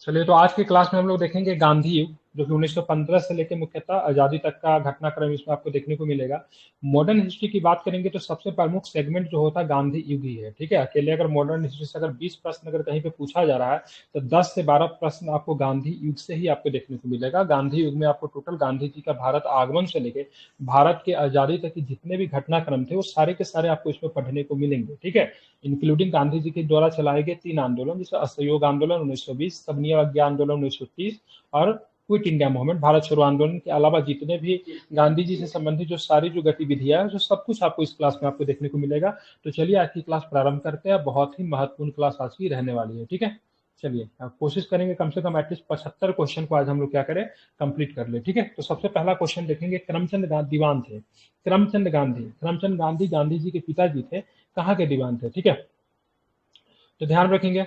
चलिए, तो आज की क्लास में हम लोग देखेंगे गांधी युग, जो कि 1915 से लेकर मुख्यतः आजादी तक का घटनाक्रम इसमें आपको देखने को मिलेगा। मॉडर्न हिस्ट्री की बात करेंगे तो सबसे प्रमुख सेगमेंट जो होता है गांधी युग ही है। ठीक है, अकेले अगर मॉडर्न हिस्ट्री से अगर 20 प्रश्न अगर कहीं पे पूछा जा रहा है तो 10 से 12 प्रश्न आपको गांधी युग से ही आपको देखने को मिलेगा। गांधी युग में आपको टोटल गांधी जी का भारत आगमन से लेके भारत के आजादी तक के जितने भी घटनाक्रम थे वो सारे के सारे आपको इसमें पढ़ने को मिलेंगे। ठीक है, इंक्लूडिंग गांधी जी के द्वारा चलाए गए 3 आंदोलन, जैसे असहयोग आंदोलन 1920, सबनीय अवज्ञा आंदोलन 1930 और क्विट इंडिया मूवमेंट भारत छोड़ो आंदोलन के अलावा जितने भी गांधी जी से संबंधित जो सारी जो गतिविधियां हैं, जो सब कुछ आपको इस क्लास में आपको देखने को मिलेगा। तो चलिए आज की क्लास प्रारंभ करते हैं। बहुत ही महत्वपूर्ण क्लास आज की रहने वाली है। ठीक है, चलिए अब कोशिश करेंगे कम से कम एटलीस्ट 75 क्वेश्चन को आज हम लोग क्या करें, कंप्लीट कर ले। ठीक है, तो सबसे पहला क्वेश्चन देखेंगे। दीवान थे करमचंद गांधी गांधी जी के पिताजी थे, कहाँ के दीवान थे? ठीक है, तो ध्यान रखेंगे,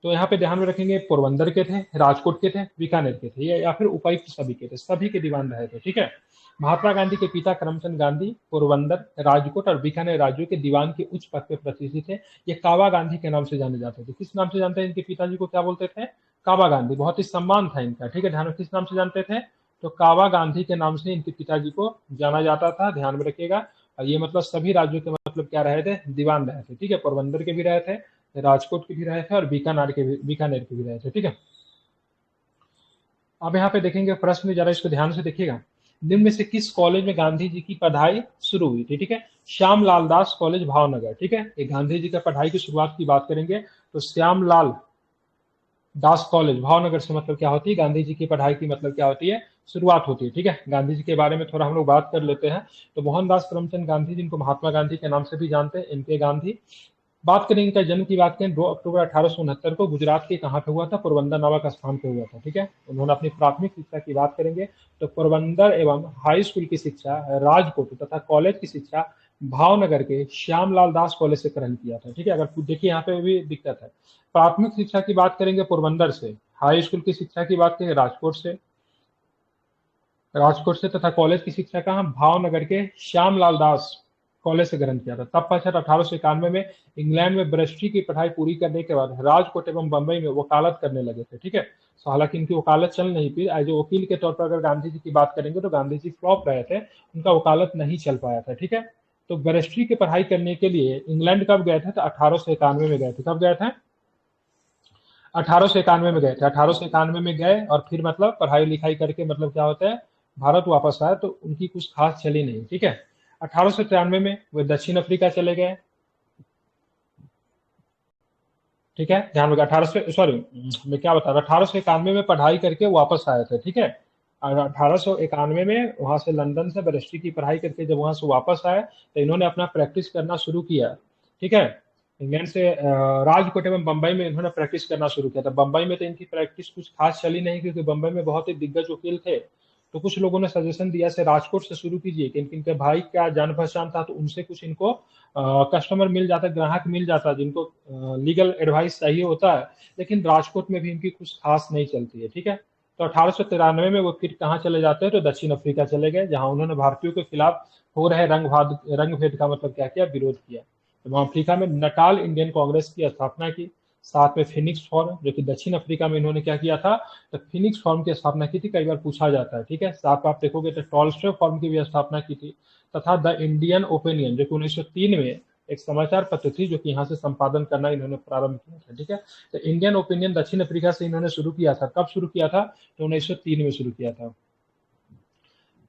तो यहाँ पे ध्यान में रखेंगे पोरबंदर के थे, राजकोट के थे, बीकानेर के थे, या फिर उपायुक्त सभी के थे, सभी के दीवान रहे थे। ठीक है, महात्मा गांधी के पिता करमचंद गांधी पोरबंदर, राजकोट और बीकानेर राज्यों के दीवान के उच्च पद पे प्रतिष्ठित थे। ये काबा गांधी के नाम से जाने जाते थे। किस नाम से जानते हैं? इनके पिताजी को क्या बोलते थे? काबा गांधी। बहुत ही सम्मान था इनका। ठीक है, ध्यान में, किस नाम से जानते थे? तो काबा गांधी के नाम से इनके पिताजी को जाना जाता था। ध्यान में रखिएगा। और ये मतलब सभी राज्यों के मतलब क्या रहे थे? दीवान रहे थे। ठीक है, पोरबंदर के भी रहे थे, राजकोट के भी रहे थे और बीकानेर के भी रहे थे। ठीक है, अब यहाँ पे देखेंगे प्रश्न, जरा इसको ध्यान से देखिएगा। निम्न में से किस कॉलेज में गांधी जी की पढ़ाई शुरू हुई थी? ठीक है, श्याम लाल दास कॉलेज भावनगर। ठीक है, ये गांधी जी का पढ़ाई की शुरुआत की बात करेंगे तो श्याम लाल दास कॉलेज भावनगर से मतलब क्या होती है? गांधी जी की पढ़ाई की मतलब क्या होती है? शुरुआत होती है। ठीक है, गांधी जी के बारे में थोड़ा हम लोग बात कर लेते हैं। तो मोहनदास करमचंद गांधी, जिनको महात्मा गांधी के नाम से भी जानते हैं, इनके गांधी बात करें, इनका जन्म की बात करें 2 अक्टूबर 1869 को गुजरात के कहाँ पे हुआ था? पोरबंदर नामक स्थान पे हुआ था। ठीक है, उन्होंने अपनी प्राथमिक शिक्षा की बात करेंगे तो पोरबंदर एवं हाई स्कूल की शिक्षा राजकोट तथा कॉलेज की शिक्षा भावनगर के श्यामलाल दास कॉलेज से ग्रहण किया था। ठीक है, अगर देखिए यहाँ पे भी दिक्कत है। प्राथमिक शिक्षा की बात करेंगे पोरबंदर से, हाई स्कूल की शिक्षा की बात करेंगे राजकोट से तथा कॉलेज की शिक्षा कहाँ? भावनगर के श्यामलाल दास कॉलेज से ग्रहण किया था। तब पश्चात 1891 में इंग्लैंड में बैरिस्ट्री की पढ़ाई पूरी करने के बाद राजकोट एवं बंबई में वकालत करने लगे थे। ठीक है, तो हालांकि इनकी वकालत चल नहीं पाई। एज ए वकील के तौर पर अगर गांधी जी की बात करेंगे तो गांधी जी फ्लॉप रहे थे, उनका वकालत नहीं चल पाया था। ठीक है, तो बैरिस्ट्री की पढ़ाई करने के लिए इंग्लैंड कब गए थे? तो 1891 में गए थे। कब गए थे? 1891 में गए थे। 1891 में गए और फिर मतलब पढ़ाई लिखाई करके मतलब क्या होता है, भारत वापस आए, तो उनकी कुछ खास चली नहीं। ठीक है, 1893 में वे दक्षिण अफ्रीका चले गए। ठीक है, ध्यान रखिए, 1800 मैं क्या बता रहा, 1891 में पढ़ाई करके वापस आए थे। ठीक है, और 1891 में वहां से लंदन से बैरिस्ट्री की पढ़ाई करके जब वहां से वापस आए तो इन्होंने अपना प्रैक्टिस करना शुरू किया। ठीक है, इंग्लैंड से राजकोट एवं बंबई में इन्होंने प्रैक्टिस करना शुरू किया था। बंबई में तो इनकी प्रैक्टिस कुछ खास चली नहीं, क्योंकि बंबई में बहुत ही दिग्गज वकील थे। तो कुछ लोगों ने सजेशन दिया से राजकोट से शुरू कीजिए, क्योंकि इनके भाई का जान पहचान था, तो उनसे कुछ इनको कस्टमर मिल जाता, ग्राहक मिल जाता जिनको लीगल एडवाइस चाहिए होता है। लेकिन राजकोट में भी इनकी कुछ खास नहीं चलती है। ठीक है, तो 1893 में वो फिर कहाँ चले जाते हैं? तो दक्षिण अफ्रीका चले गए, जहां उन्होंने भारतीयों के खिलाफ हो रहे रंग भेद का मतलब क्या किया? विरोध किया। तो वहां अफ्रीका में नटाल इंडियन कांग्रेस की स्थापना की। साथ में फिनिक्स फॉर्म, जो कि दक्षिण अफ्रीका में इन्होंने क्या किया था? तो फिनिक्स फॉर्म की स्थापना की थी। कई बार पूछा जाता है। ठीक है, साथ आप देखोगे तो टॉलस्टॉय फॉर्म की भी स्थापना की थी, तथा द इंडियन ओपिनियन, जो कि 1903 में एक समाचार पत्र थी, जो कि यहाँ से संपादन करना इन्होंने प्रारंभ किया था। ठीक है, तो इंडियन ओपिनियन दक्षिण अफ्रीका से इन्होंने शुरू किया था। कब शुरू किया था? तो 1903 में शुरू किया था।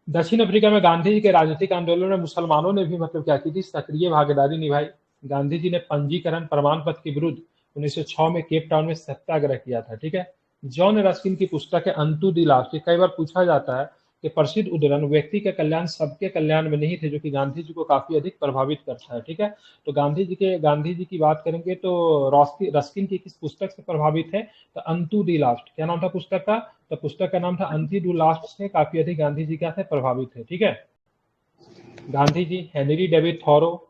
दक्षिण अफ्रीका में गांधी जी के राजनीतिक आंदोलन में मुसलमानों ने भी मतलब क्या की थी? सक्रिय भागीदारी निभाई। गांधी जी ने पंजीकरण प्रमाण पत्र के विरुद्ध 1906 में केप टाउन में सत्याग्रह किया था। ठीक है, जॉन रस्किन की पुस्तक है अंतु दी लास्ट। कई बार पूछा जाता है कि प्रसिद्ध उद्धरण व्यक्ति का कल्याण सबके कल्याण में नहीं थे, जो कि गांधी जी को काफी अधिक प्रभावित करता है। ठीक है, तो गांधी जी की बात करेंगे तो रस्किन की किस पुस्तक से प्रभावित है? तो अंतु दी लास्ट। क्या नाम था पुस्तक का? तो पुस्तक का नाम था अंति डू लास्ट से काफी अधिक गांधी जी क्या थे? प्रभावित है। ठीक है, Gandhi ji Henry David thorough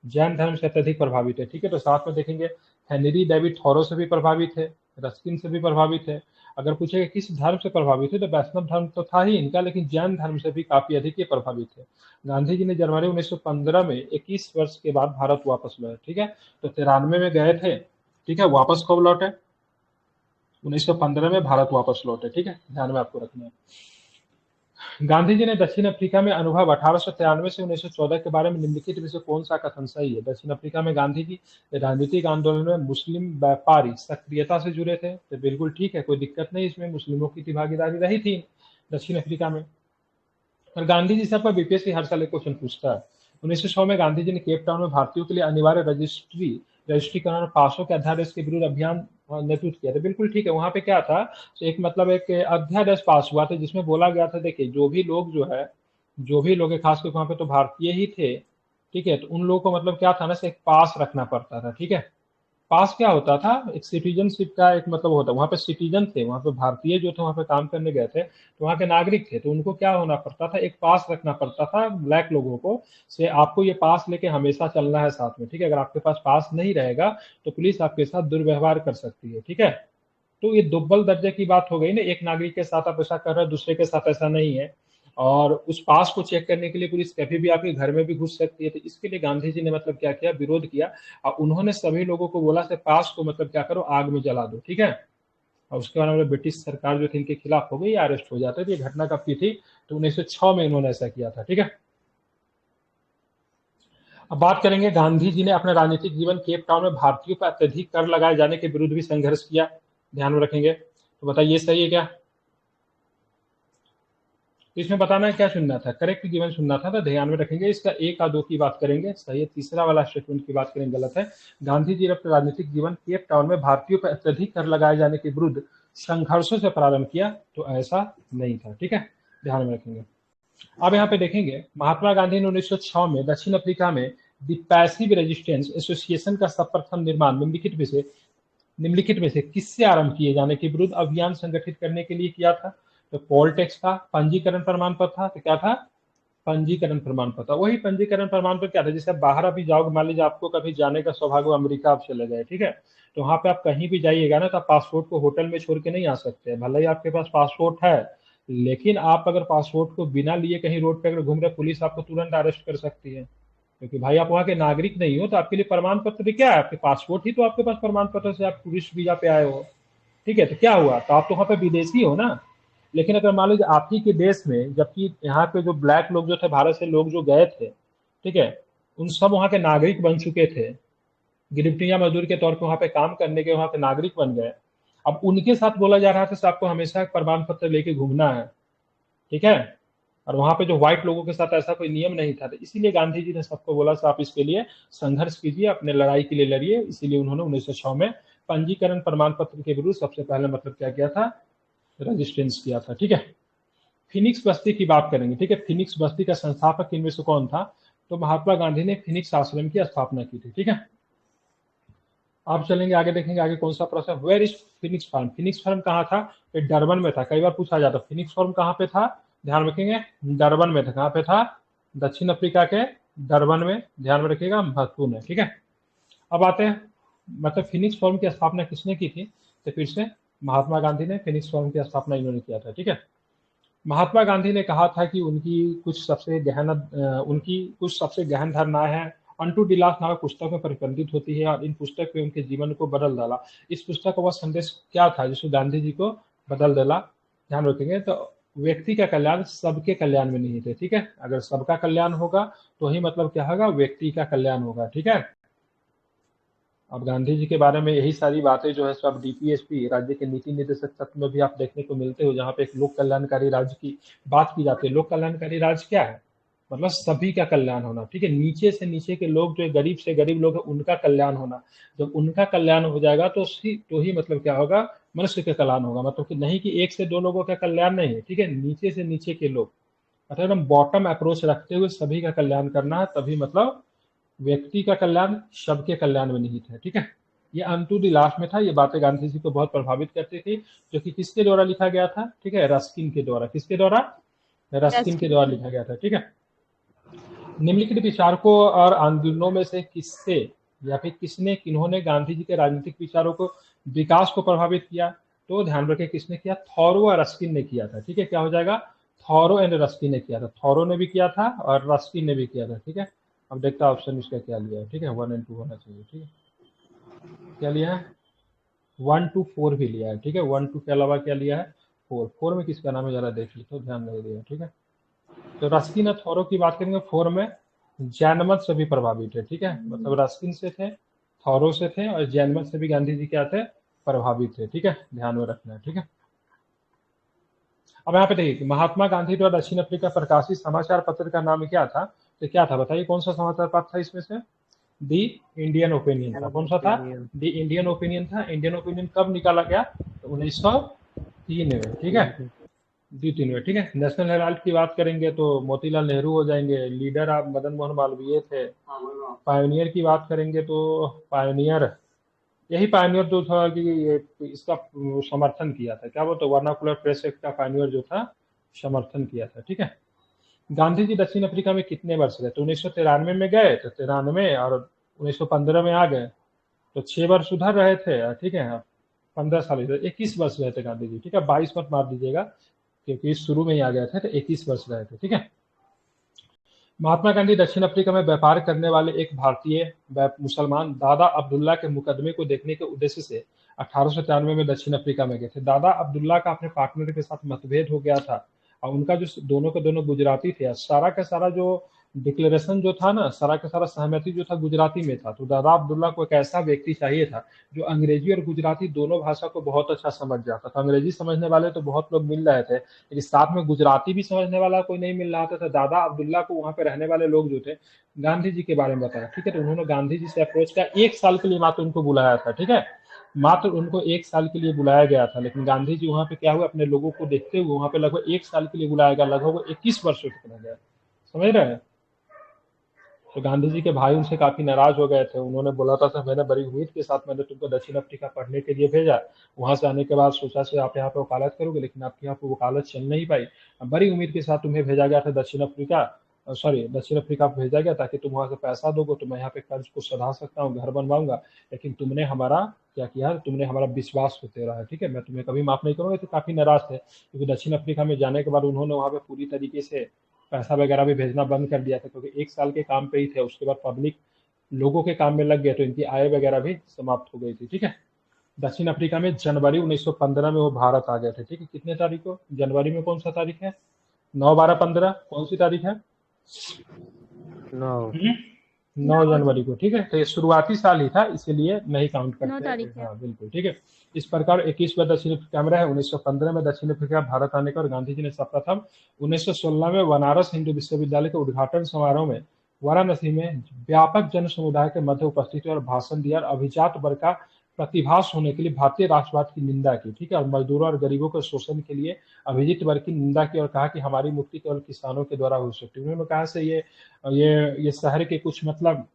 Jain धर्म से अत्यधिक प्रभावित है। ठीक है, तो साथ में देखेंगे हेनरी डेविड थॉरो से भी प्रभावित है, रस्किन से भी प्रभावित है। अगर पूछेगा किस धर्म से प्रभावित है, तो वैष्णव धर्म तो था ही इनका, लेकिन जैन धर्म से भी काफी अधिक ये प्रभावित है। गांधी जी ने जनवरी 1915 में 21 वर्ष के बाद भारत वापस लौटे। ठीक है, तो 93 में गए थे। ठीक है, वापस कब लौटे? 1915 में भारत वापस लौटे। ठीक है, ध्यान में आपको रखना है। गांधी जी ने दक्षिण अफ्रीका में अनुभव 1893 से 1914 के बारे में निम्नलिखित में से कौन सा कथन सही है? दक्षिण अफ्रीका में गांधी जी राजनीतिक आंदोलन में मुस्लिम व्यापारी सक्रियता से जुड़े थे, तो बिल्कुल ठीक है, कोई दिक्कत नहीं, इसमें मुस्लिमों की भी भागीदारी रही थी दक्षिण अफ्रीका में। और गांधी जी से आपका बीपीएससी हर साल एक क्वेश्चन पूछता है। 1906 में गांधी जी ने केप टाउन में भारतीयों के लिए अनिवार्य रजिस्ट्रीकरण और पासों के अध्यादेश के विरुद्ध अभियान नेतृत्व किया था। बिल्कुल ठीक है, वहां पे क्या था, एक मतलब एक अध्यादेश पास हुआ था जिसमें बोला गया था, देखिए जो भी लोग जो है, जो भी लोग खासकर वहां पे तो भारतीय ही थे, ठीक है, तो उन लोगों को मतलब क्या था ना, से एक पास रखना पड़ता था। ठीक है, पास क्या होता था, एक सिटीजनशिप का एक मतलब होता, वहां पे सिटीजन थे, वहां पे भारतीय जो थे वहां पे काम करने गए थे, तो वहां के नागरिक थे, तो उनको क्या होना पड़ता था, एक पास रखना पड़ता था ब्लैक लोगों को, से आपको ये पास लेके हमेशा चलना है साथ में। ठीक है, अगर आपके पास पास नहीं रहेगा तो पुलिस आपके साथ दुर्व्यवहार कर सकती है। ठीक है, तो ये दुब्बल दर्जे की बात हो गई ना, एक नागरिक के साथ आप ऐसा कर रहे हो, दूसरे के साथ ऐसा नहीं है। और उस पास को चेक करने के लिए पुलिस कभी भी आपके घर में भी घुस सकती है, तो इसके लिए गांधी जी ने मतलब क्या किया, विरोध किया। और उन्होंने सभी लोगों को बोला से पास को मतलब क्या करो, आग में जला दो। ठीक है, और उसके बाद मतलब ब्रिटिश सरकार जो थी इनके खिलाफ हो गई, अरेस्ट हो जाते थे। ये घटना कब की थी, तो 1906 में इन्होंने ऐसा किया था। ठीक है, अब बात करेंगे, गांधी जी ने अपना राजनीतिक जीवन केप टाउन में भारतीयों पर अत्यधिक कर लगाए जाने के विरुद्ध भी संघर्ष किया, ध्यान में रखेंगे, तो बताइए सही है क्या? तो इसमें बताना है क्या चुनना था, करेक्ट जीवन चुनना था, तो ध्यान में रखेंगे। इसका एक या दो की बात करेंगे, सही है, तीसरा वाला स्टेटमेंट की बात करेंगे गलत है। गांधी जी ने अपने राजनीतिक जीवन केप टाउन में भारतीयों पर अत्यधिक कर लगाए जाने के विरुद्ध संघर्षों से प्रारंभ किया, तो ऐसा नहीं था। ठीक है, ध्यान में रखेंगे। अब यहाँ पे देखेंगे, महात्मा गांधी ने 1906 में दक्षिण अफ्रीका में द पैसिव रेजिस्टेंस एसोसिएशन का सर्वप्रथम निर्माण निम्नलिखित में से किससे आरंभ किए जाने के विरुद्ध अभियान संगठित करने के लिए किया था? तो पोल टैक्स था, पंजीकरण प्रमाण पत्र था, तो क्या था, पंजीकरण प्रमाण पत्र। वही पंजीकरण प्रमाण पत्र क्या था, जैसे आप बाहर अभी जाओगे, मान लीजिए आपको कभी जाने का सौभाग्य हो, अमेरिका आप चले गए, ठीक है, तो वहां पे आप कहीं भी जाइएगा ना, तो आप पासपोर्ट को होटल में छोड़ के नहीं आ सकते, भले ही आपके पास पासपोर्ट है, लेकिन आप अगर पासपोर्ट को बिना लिए कहीं रोड पे अगर घूम रहे, पुलिस आपको तुरंत अरेस्ट कर सकती है, क्योंकि भाई आप वहाँ के नागरिक नहीं हो, तो आपके लिए प्रमाण पत्र क्या है, आपके पासपोर्ट ही तो आपके पास प्रमाण पत्र से आप टूरिस्ट वीजा पे आए हो। ठीक है, तो क्या हुआ, तो आप तो वहाँ पे विदेशी हो ना। लेकिन अगर मान लीजिए आप ही के देश में, जबकि यहाँ पे जो ब्लैक लोग जो थे, भारत से लोग जो गए थे, ठीक है, उन सब वहाँ के नागरिक बन चुके थे, गिरफ्तिया मजदूर के तौर पे वहाँ पे काम करने के वहाँ पे नागरिक बन गए। अब उनके साथ बोला जा रहा था आपको हमेशा एक प्रमाण पत्र लेके घूमना है। ठीक है, और वहां पे जो व्हाइट लोगों के साथ ऐसा कोई नियम नहीं था, तो इसीलिए गांधी जी ने सबको बोला आप इसके लिए संघर्ष कीजिए, अपने लड़ाई के लिए लड़िए। इसीलिए उन्होंने 1906 में पंजीकरण प्रमाण पत्र के विरुद्ध सबसे पहले मतलब क्या किया था, रजिस्टेंस किया था। ठीक है, फिनिक्स बस्ती की बात करेंगे। ठीक है, फिनिक्स बस्ती का संस्थापक इनमें से कौन था? तो महात्मा गांधी ने फिनिक्स आश्रम की स्थापना की थी। ठीक है, आप चलेंगे आगे, देखेंगे आगे कौन सा प्रश्न, where is Phoenix Farm? Phoenix Farm कहाँ था? ये डरबन में था, कई बार पूछा जाता। फिनिक्स फार्म कहाँ पे था, ध्यान रखेंगे, डरबन में था। कहाँ पे था? दक्षिण अफ्रीका के डरबन में, ध्यान में रखिएगा, महत्वपूर्ण है। ठीक है, अब आते हैं, मतलब फिनिक्स फार्म की स्थापना किसने की थी? तो फिर से महात्मा गांधी ने फिनिक्स फार्म की स्थापना इन्होंने किया था। ठीक है, महात्मा गांधी ने कहा था कि उनकी कुछ सबसे गहन धारणाएं हैं, अनटू दी लास्ट नामक पुस्तक में प्रतिबंधित होती है, और इन पुस्तक में उनके जीवन को बदल डाला। इस पुस्तक का वह संदेश क्या था जिसको गांधी जी को बदल डाला? ध्यान रखेंगे, तो व्यक्ति का कल्याण सबके कल्याण में नहीं थे। ठीक है, अगर सबका कल्याण होगा तो ही मतलब क्या होगा, व्यक्ति का कल्याण होगा। ठीक है, अब गांधी जी के बारे में यही सारी बातें जो है सब डीपीएसपी राज्य के नीति निर्देशक तत्व में भी आप देखने को मिलते हो, जहाँ पे एक लोक कल्याणकारी राज्य की बात की जाती है। लोक कल्याणकारी राज्य क्या है, मतलब सभी का कल्याण होना। ठीक है, नीचे से नीचे के लोग जो गरीब से गरीब लोग हैं उनका कल्याण होना। जब उनका कल्याण हो जाएगा तो ही मतलब क्या होगा, मनुष्य का कल्याण होगा। मतलब कि नहीं कि एक से दो लोगों का कल्याण नहीं है, ठीक है, नीचे से नीचे के लोग, मतलब एकदम बॉटम अप्रोच रखते हुए सभी का कल्याण करना है, तभी मतलब व्यक्ति का कल्याण सबके कल्याण में निहित है। ठीक है, ये अनटू द लास्ट में था, ये बातें गांधी जी को बहुत प्रभावित करती थी, जो कि किसके द्वारा लिखा गया था? ठीक है, रस्किन के द्वारा। किसके द्वारा? रस्किन के द्वारा लिखा गया था। ठीक है, निम्नलिखित विचारकों और आंदोलनों में से किससे या फिर किन्होंने गांधी जी के राजनीतिक विचारों को विकास को प्रभावित किया? तो ध्यान रखें किसने किया, थॉरो और रस्किन ने किया था। ठीक है, क्या हो जाएगा, थॉरो एंड रस्किन ने किया था। थॉरो ने भी किया था और रस्किन ने भी किया था। ठीक है, अब देखता ऑप्शन इसका क्या लिया है। ठीक है, 1 और 2 होना चाहिए। ठीक है, क्या लिया है? 1 to 4 भी लिया है, ठीक है। 1 to के अलावा क्या लिया है, 4। 4 में किसका नाम है जरा देख लीजिए, ध्यान नहीं दिया, ठीक है। तो रस्किन और थॉरो की बात करेंगे, 4 में जैनमत से भी प्रभावित है, ठीक है। मतलब रस्किन से थे, थॉरो से थे और जैनमत से भी गांधी जी क्या थे, प्रभावित थे, ठीक है, ध्यान में रखना है, ठीक है। अब यहाँ पे देखिए, महात्मा गांधी द्वारा दक्षिण अफ्रीका प्रकाशित समाचार पत्र का नाम क्या था, तो क्या था बताइए, कौन सा समाचार पत्र था इसमें से, दी इंडियन ओपिनियन था। कौन सा था, दी इंडियन ओपिनियन था। इंडियन ओपिनियन कब निकाला गया, तो 1903 में, ठीक है, दी 3 में, ठीक है। नेशनल हेराल्ड की बात करेंगे तो मोतीलाल नेहरू हो जाएंगे, लीडर आप मदन मोहन मालवीय थे। पायोनियर की बात करेंगे तो पायोनियर, यही पायोनियर जो था कि ये इसका समर्थन किया था, क्या बोलते, वर्नाकुलर प्रेस एक्ट का पायोनियर जो था, समर्थन किया था, ठीक है। गांधी जी दक्षिण अफ्रीका में कितने वर्ष रहे, तो 1993 में गए, तो 93 और 1915 में आ गए, तो 6 वर्ष उधर रहे थे, ठीक है। 15 साल इधर, 21 वर्ष रहे थे गांधी जी, ठीक है। 22 मत मार दीजिएगा क्योंकि शुरू में ही आ गए थे, तो 21 वर्ष रहे थे, ठीक है। महात्मा गांधी दक्षिण अफ्रीका में व्यापार करने वाले एक भारतीय मुसलमान दादा अब्दुल्ला के मुकदमे को देखने के उद्देश्य से 1893 में दक्षिण अफ्रीका में गए थे। दादा अब्दुल्ला का अपने पार्टनर के साथ मतभेद हो गया था और उनका जो दोनों के दोनों गुजराती थे, सारा का सारा जो डिक्लेरेशन जो था ना, सारा का सारा सहमति जो था गुजराती में था। तो दादा अब्दुल्ला को एक ऐसा व्यक्ति चाहिए था जो अंग्रेजी और गुजराती दोनों भाषा को बहुत अच्छा समझ जाता था। अंग्रेजी समझने वाले तो बहुत लोग मिल रहे थे, लेकिन साथ में गुजराती भी समझने वाला कोई नहीं मिल रहा था। तो दादा अब्दुल्ला को वहां पे रहने वाले लोग जो थे, गांधी जी के बारे में बताया, ठीक है। तो उन्होंने गांधी जी से अप्रोच किया, 1 साल के लिए मात्र उनको बुलाया था, ठीक है। मात्र उनको 1 साल के लिए बुलाया गया था, लेकिन गांधी जी वहां पे क्या हुआ, अपने लोगों को देखते हुए वहां पे लगभग 1 साल के लिए बुलाया गया, लगभग 21 वर्षों तक रह गया, समझ रहे हैं। तो गांधी जी के भाई उनसे काफी नाराज हो गए थे। उन्होंने बोला था सर, मैंने बड़ी उम्मीद के साथ मैंने तुमको दक्षिण अफ्रीका पढ़ने के लिए भेजा, वहां से आने के बाद सोचा से आप यहाँ पे वकालत करोगे, लेकिन आपके यहाँ पे वकालत चल नहीं पाई। बड़ी उम्मीद के साथ तुम्हें भेजा गया था दक्षिण अफ्रीका, सॉरी दक्षिण अफ्रीका भेजा गया ताकि तुम वहां से पैसा दोगे तो मैं यहाँ पे कर्ज को सधा सकता हूँ, घर बनवाऊंगा। लेकिन तुमने हमारा क्या किया, तुमने हमारा विश्वास होते रहा, ठीक है, मैं तुम्हें कभी माफ नहीं करूंगा। तो काफी नाराज थे, क्योंकि दक्षिण अफ्रीका में जाने के बाद उन्होंने वहां पे पूरी तरीके से पैसा वगैरह भी भेजना बंद कर दिया था, क्योंकि 1 साल के काम पे ही थे। उसके बाद पब्लिक लोगों के काम में लग गए तो इनकी आय वगैरह भी समाप्त हो गई थी, ठीक है। दक्षिण अफ्रीका में जनवरी 1915 में वो भारत आ गए थे, ठीक है। कितने तारीख को, जनवरी में कौन सा तारीख है, 9, 12, 15 कौन सी तारीख है, 9 जनवरी को, ठीक है। तो ये शुरुआती साल ही था, इसीलिए नहीं काउंट करते, हाँ बिल्कुल, ठीक है। इस प्रकार 21वां दक्षिण अफ्रीका में रहे। 1915 में दक्षिण अफ्रीका भारत आने पर गांधी जी ने सर्वप्रथम 1916 में बनारस हिंदू विश्वविद्यालय के उद्घाटन समारोह में वाराणसी में व्यापक जन समुदाय के मध्य उपस्थित हुए और भाषण दिया और अभिजात वर्ग का प्रतिभास होने के लिए भारतीय राष्ट्रवाद की निंदा की, ठीक है। और मजदूरों और गरीबों के शोषण के लिए अभिजित वर्ग की निंदा की और कहा कि हमारी मुक्ति केवल किसानों के द्वारा हो सकती है। उन्होंने कहा से ये शहर के कुछ मतलब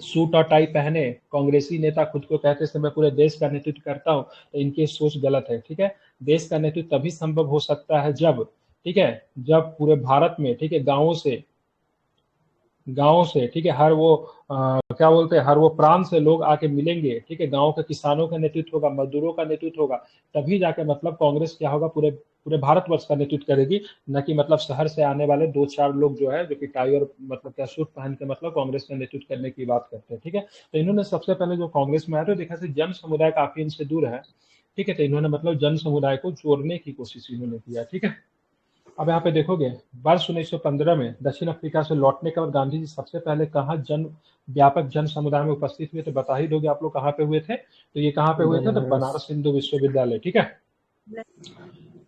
सूट और टाई पहने कांग्रेसी नेता खुद को कहते थे मैं पूरे देश का नेतृत्व करता हूं, तो इनकी सोच गलत है, ठीक है। देश का नेतृत्व तभी संभव हो सकता है जब, ठीक है, जब पूरे भारत में, ठीक है, गांवों से, ठीक है, हर वो क्या बोलते हैं, हर वो प्रांत से लोग आके मिलेंगे, ठीक है। गांव के किसानों का नेतृत्व होगा, मजदूरों का नेतृत्व होगा, तभी जाके मतलब कांग्रेस क्या होगा, पूरे पूरे भारतवर्ष का नेतृत्व करेगी। न कि मतलब शहर से आने वाले 2-4 लोग जो है, जो कि टाई और मतलब क्या सूट पहन के मतलब कांग्रेस का नेतृत्व करने की बात करते हैं, ठीक है। तो इन्होंने सबसे पहले जो कांग्रेस में आया तो देखा से जन समुदाय काफी इनसे दूर है, ठीक है। तो इन्होंने मतलब जन समुदाय को जोड़ने की कोशिश इन्होंने किया, ठीक है। अब यहाँ पे देखोगे, वर्ष 1915 में दक्षिण अफ्रीका से लौटने के बाद गांधी जी सबसे पहले कहाँ व्यापक जन समुदाय में उपस्थित हुए थे, बता ही दोगे आप लोग कहाँ पे हुए थे, तो ये कहाँ पे हुए थे, तो बनारस हिंदू विश्वविद्यालय, ठीक है।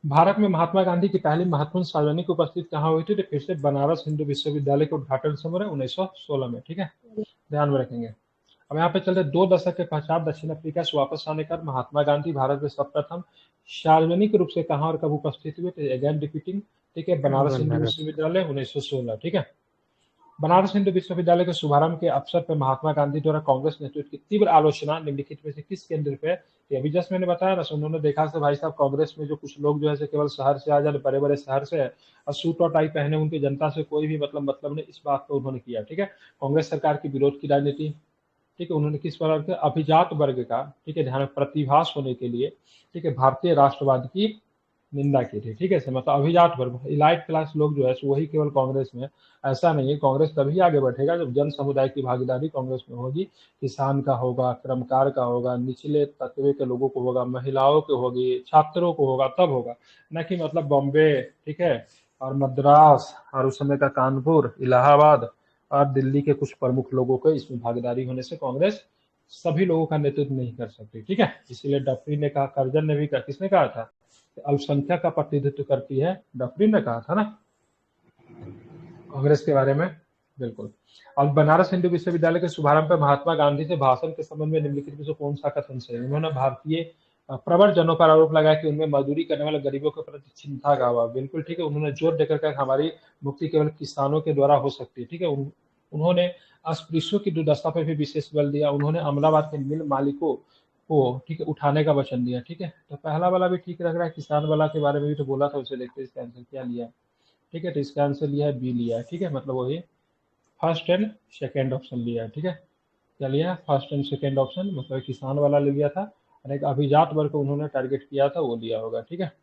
भारत में महात्मा गांधी की पहली महत्वपूर्ण सार्वजनिक उपस्थिति कहाँ हुई थी, तो फिर से बनारस हिंदू विश्वविद्यालय के उद्घाटन समारोह 1916 में, ठीक है, ध्यान में रखेंगे। अब यहाँ पे चलते 2 दशक के पश्चात दक्षिण अफ्रीका से वापस आने कर महात्मा गांधी भारत में सर्वप्रथम सार्वजनिक रूप से कहाँ और कब उपस्थित हुए थे, अगेन रिपीटिंग, ठीक है, बनारस हिंदू विश्वविद्यालय 1916, ठीक है। बनारस हिंदू विश्वविद्यालय के शुभारंभ के अवसर पर महात्मा गांधी द्वारा कांग्रेस नेतृत्व की तीव्र आलोचना निम्नलिखित में से किस केंद्र पे, अभी जस्ट मैंने बताया ना, उन्होंने देखा से भाई साहब कांग्रेस में जो कुछ लोग जो है केवल शहर से आ जाए, बड़े बड़े शहर से है और सूट और टाई पहने, उनकी जनता से कोई भी मतलब नहीं, इस बात को उन्होंने किया, ठीक है। कांग्रेस सरकार की विरोध की राजनीति, ठीक है। उन्होंने किस प्रकार के अभिजात वर्ग का, ठीक है, ध्यान प्रतिभास होने के लिए, ठीक है, भारतीय राष्ट्रवाद की निंदा की थी, ठीक है से मतलब अभिजात वर्ग इलाइट क्लास लोग जो है सो वही केवल कांग्रेस में। ऐसा नहीं है, कांग्रेस तभी आगे बढ़ेगा जब जन समुदाय की भागीदारी कांग्रेस में होगी। किसान का होगा, कर्मकार का होगा, निचले तबके के लोगों को होगा, महिलाओं के होगी, छात्रों को होगा, तब होगा। न कि मतलब बॉम्बे, ठीक है, और मद्रास और उस समय का कानपुर, इलाहाबाद और दिल्ली के कुछ प्रमुख लोगों को इसमें भागीदारी होने से कांग्रेस सभी लोगों का नेतृत्व नहीं कर सकती, ठीक है। इसीलिए डफरी ने कहा, करजन ने भी कहा, किसने कहा था कि अल्पसंख्यक का प्रतिनिधित्व करती है, डफरी ने कहा था ना कांग्रेस के बारे में। बिल्कुल। और बनारस हिंदू विश्वविद्यालय के शुभारंभ पर महात्मा गांधी से भाषण के संबंध में निम्नलिखित में से कौन सा कथन सही है? उन्होंने भारतीय प्रवर जनों पर आरोप लगाया कि उनमें मजदूरी करने वाले गरीबों के प्रति चिंता का अभाव। बिल्कुल ठीक है। उन्होंने जोर देकर कहा हमारी मुक्ति केवल किसानों के द्वारा हो सकती है, ठीक है। उन्होंने अस्पृश्यों की दुर्दशा पर भी विशेष बल दिया। उन्होंने अमदावाद के मिल मालिकों को, ठीक है, उठाने का वचन दिया, ठीक है। तो पहला वाला भी ठीक लग रहा है, किसान वाला के बारे में भी तो बोला था, उसे देखते इसका आंसर क्या लिया है, ठीक है। तो इसका आंसर लिया है बी लिया है, ठीक है, मतलब वही फर्स्ट एंड सेकेंड ऑप्शन लिया है, ठीक है। क्या लिया है? फर्स्ट एंड सेकेंड ऑप्शन, मतलब किसान वाला ले लिया था और एक अभिजात वर्ग को उन्होंने टारगेट किया था वो लिया होगा, ठीक है।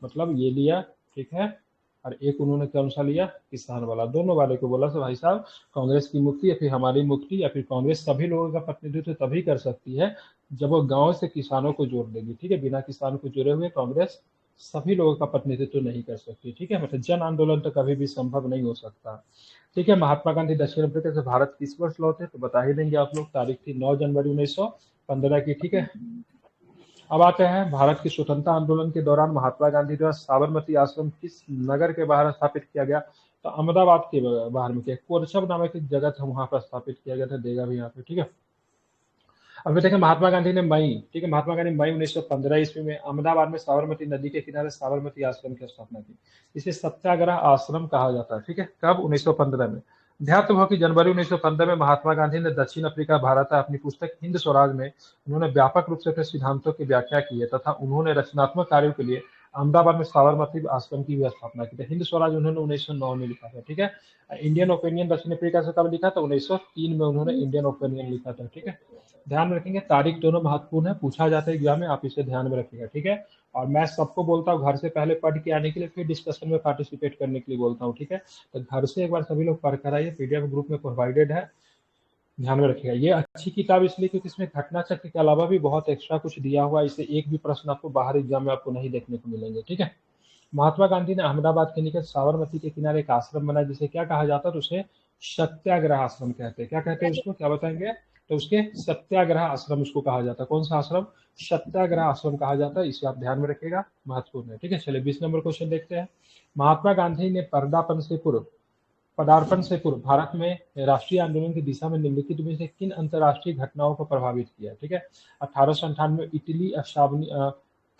मतलब ये लिया, ठीक है। और एक उन्होंने कौन सा लिया? किसान वाला। दोनों वाले को बोला तो भाई साहब कांग्रेस की मुक्ति या फिर हमारी मुक्ति या फिर कांग्रेस सभी लोगों का प्रतिनिधित्व तभी कर सकती है जब वो गांव से किसानों को जोड़ देगी, ठीक है। बिना किसान को जुड़े हुए कांग्रेस सभी लोगों का प्रतिनिधित्व नहीं कर सकती, ठीक है। मतलब जन आंदोलन तो कभी भी संभव नहीं हो सकता, ठीक है। महात्मा गांधी दक्षिण अफ्रीका से भारत किस वर्ष लौटे? तो बता ही देंगे आप लोग, तारीख थी 9 जनवरी 1915 की, ठीक है। अब आते हैं भारत की स्वतंत्रता आंदोलन के दौरान महात्मा गांधी द्वारा साबरमती आश्रम किस नगर के बाहर स्थापित किया गया? तो अहमदाबाद के बाहर में किया, कोरछब नामक एक जगह था वहां पर स्थापित किया गया था, देगा भी यहाँ पे, ठीक है। अब देखें महात्मा गांधी ने मई, ठीक है, महात्मा गांधी मई 1915 ईस्वी में अहमदाबाद में साबरमती नदी के किनारे साबरमती आश्रम की स्थापना की। इसे सत्याग्रह आश्रम कहा जाता है, ठीक है। कब? 1915 में। ध्यात हो कि जनवरी 1915 में महात्मा गांधी ने दक्षिण अफ्रीका भारत अपनी पुस्तक हिंद स्वराज में उन्होंने व्यापक रूप से अपने सिद्धांतों की व्याख्या की है तथा उन्होंने रचनात्मक कार्यों के लिए अहमदाबाद में साबरमती आश्रम की भी स्थापना की थी। हिंद स्वराज उन्होंने 1909 में लिखा था, ठीक है। इंडियन ओपिनियन दक्षिण अफ्रीका से कब लिखा था? 1903 में उन्होंने इंडियन ओपिनियन लिखा था, ठीक है। ध्यान में रखेंगे, तारीख दोनों महत्वपूर्ण है, पूछा जाता है एग्जाम में, आप इसे ध्यान में रखिएगा, ठीक है। और मैं सबको बोलता हूँ घर से पहले पढ़ के आने के लिए, फिर डिस्कशन में पार्टिसिपेट करने के लिए बोलता हूँ, ठीक है। तो घर से एक बार सभी लोग पढ़ कर आइए, पीडीएफ ग्रुप में प्रोवाइडेड है, ध्यान में रखिएगा। ये अच्छी किताब इसलिए क्योंकि इसमें घटना चक्र के अलावा भी बहुत एक्स्ट्रा कुछ दिया हुआ है, इसे एक भी प्रश्न आपको बाहर एग्जाम में आपको नहीं देखने को मिलेंगे, ठीक है। महात्मा गांधी ने अहमदाबाद के निकट साबरमती के किनारे एक आश्रम बनाया जिसे क्या कहा जाता है? तो उसे सत्याग्रह आश्रम कहते हैं। क्या कहते हैं उसको? क्या बताएंगे? तो उसके सत्याग्रह आश्रम उसको कहा जाता है। कौन सा आश्रम? सत्याग्रह आश्रम कहा जाता है, इसे आप ध्यान में रखिएगा, महत्वपूर्ण है, ठीक है। चलिए 20 नंबर क्वेश्चन देखते हैं। महात्मा गांधी ने पदार्पण से पूर्व भारत में राष्ट्रीय आंदोलन की दिशा में निम्नलिखित में से किन अंतर्राष्ट्रीय घटनाओं को प्रभावित किया? ठीक है। 1898 में इटली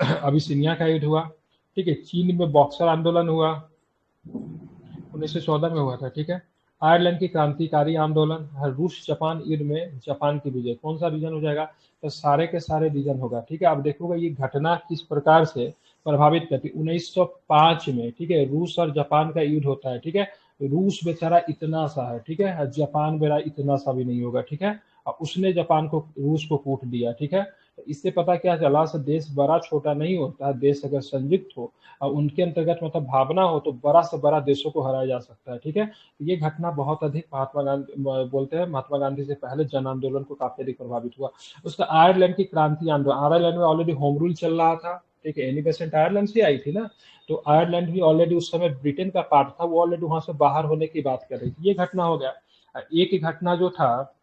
अबिसिनिया का युद्ध हुआ, ठीक है। चीन में बॉक्सर आंदोलन हुआ, 1914 में हुआ था, ठीक है। आयरलैंड की क्रांतिकारी आंदोलन, रूस जापान युद्ध में जापान की विजय। कौन सा रीजन हो जाएगा? तो सारे के सारे रीजन होगा, ठीक है। अब देखोगे ये घटना किस प्रकार से प्रभावित करती। 1905 में, ठीक है, रूस और जापान का युद्ध होता है, ठीक है। रूस बेचारा इतना सा है, ठीक है, जापान बेचारा इतना सा भी नहीं होगा, ठीक है। और उसने जापान को, रूस को कूट दिया, ठीक है। तो इससे पता क्या चला, से देश बड़ा छोटा नहीं होता, देश अगर संयुक्त हो और उनके अंतर्गत मतलब भावना हो तो बड़ा से बड़ा देशों को हराया जा सकता है, ठीक है। ये घटना बहुत अधिक महात्मा गांधी बोलते हैं, महात्मा गांधी से पहले जन आंदोलन को काफी अधिक प्रभावित हुआ। उसका आयरलैंड की क्रांति आंदोलन, आयरलैंड में ऑलरेडी होम रूल चल रहा था, ठीक है। एनी बेसेंट आयरलैंड से आई थी ना, तो आयरलैंड भी ऑलरेडी उस समय ब्रिटेन का पार्ट था, वो ऑलरेडी वहां से बाहर होने की बात कर रही थी। ये घटना हो गया। एक ही घटना जो था,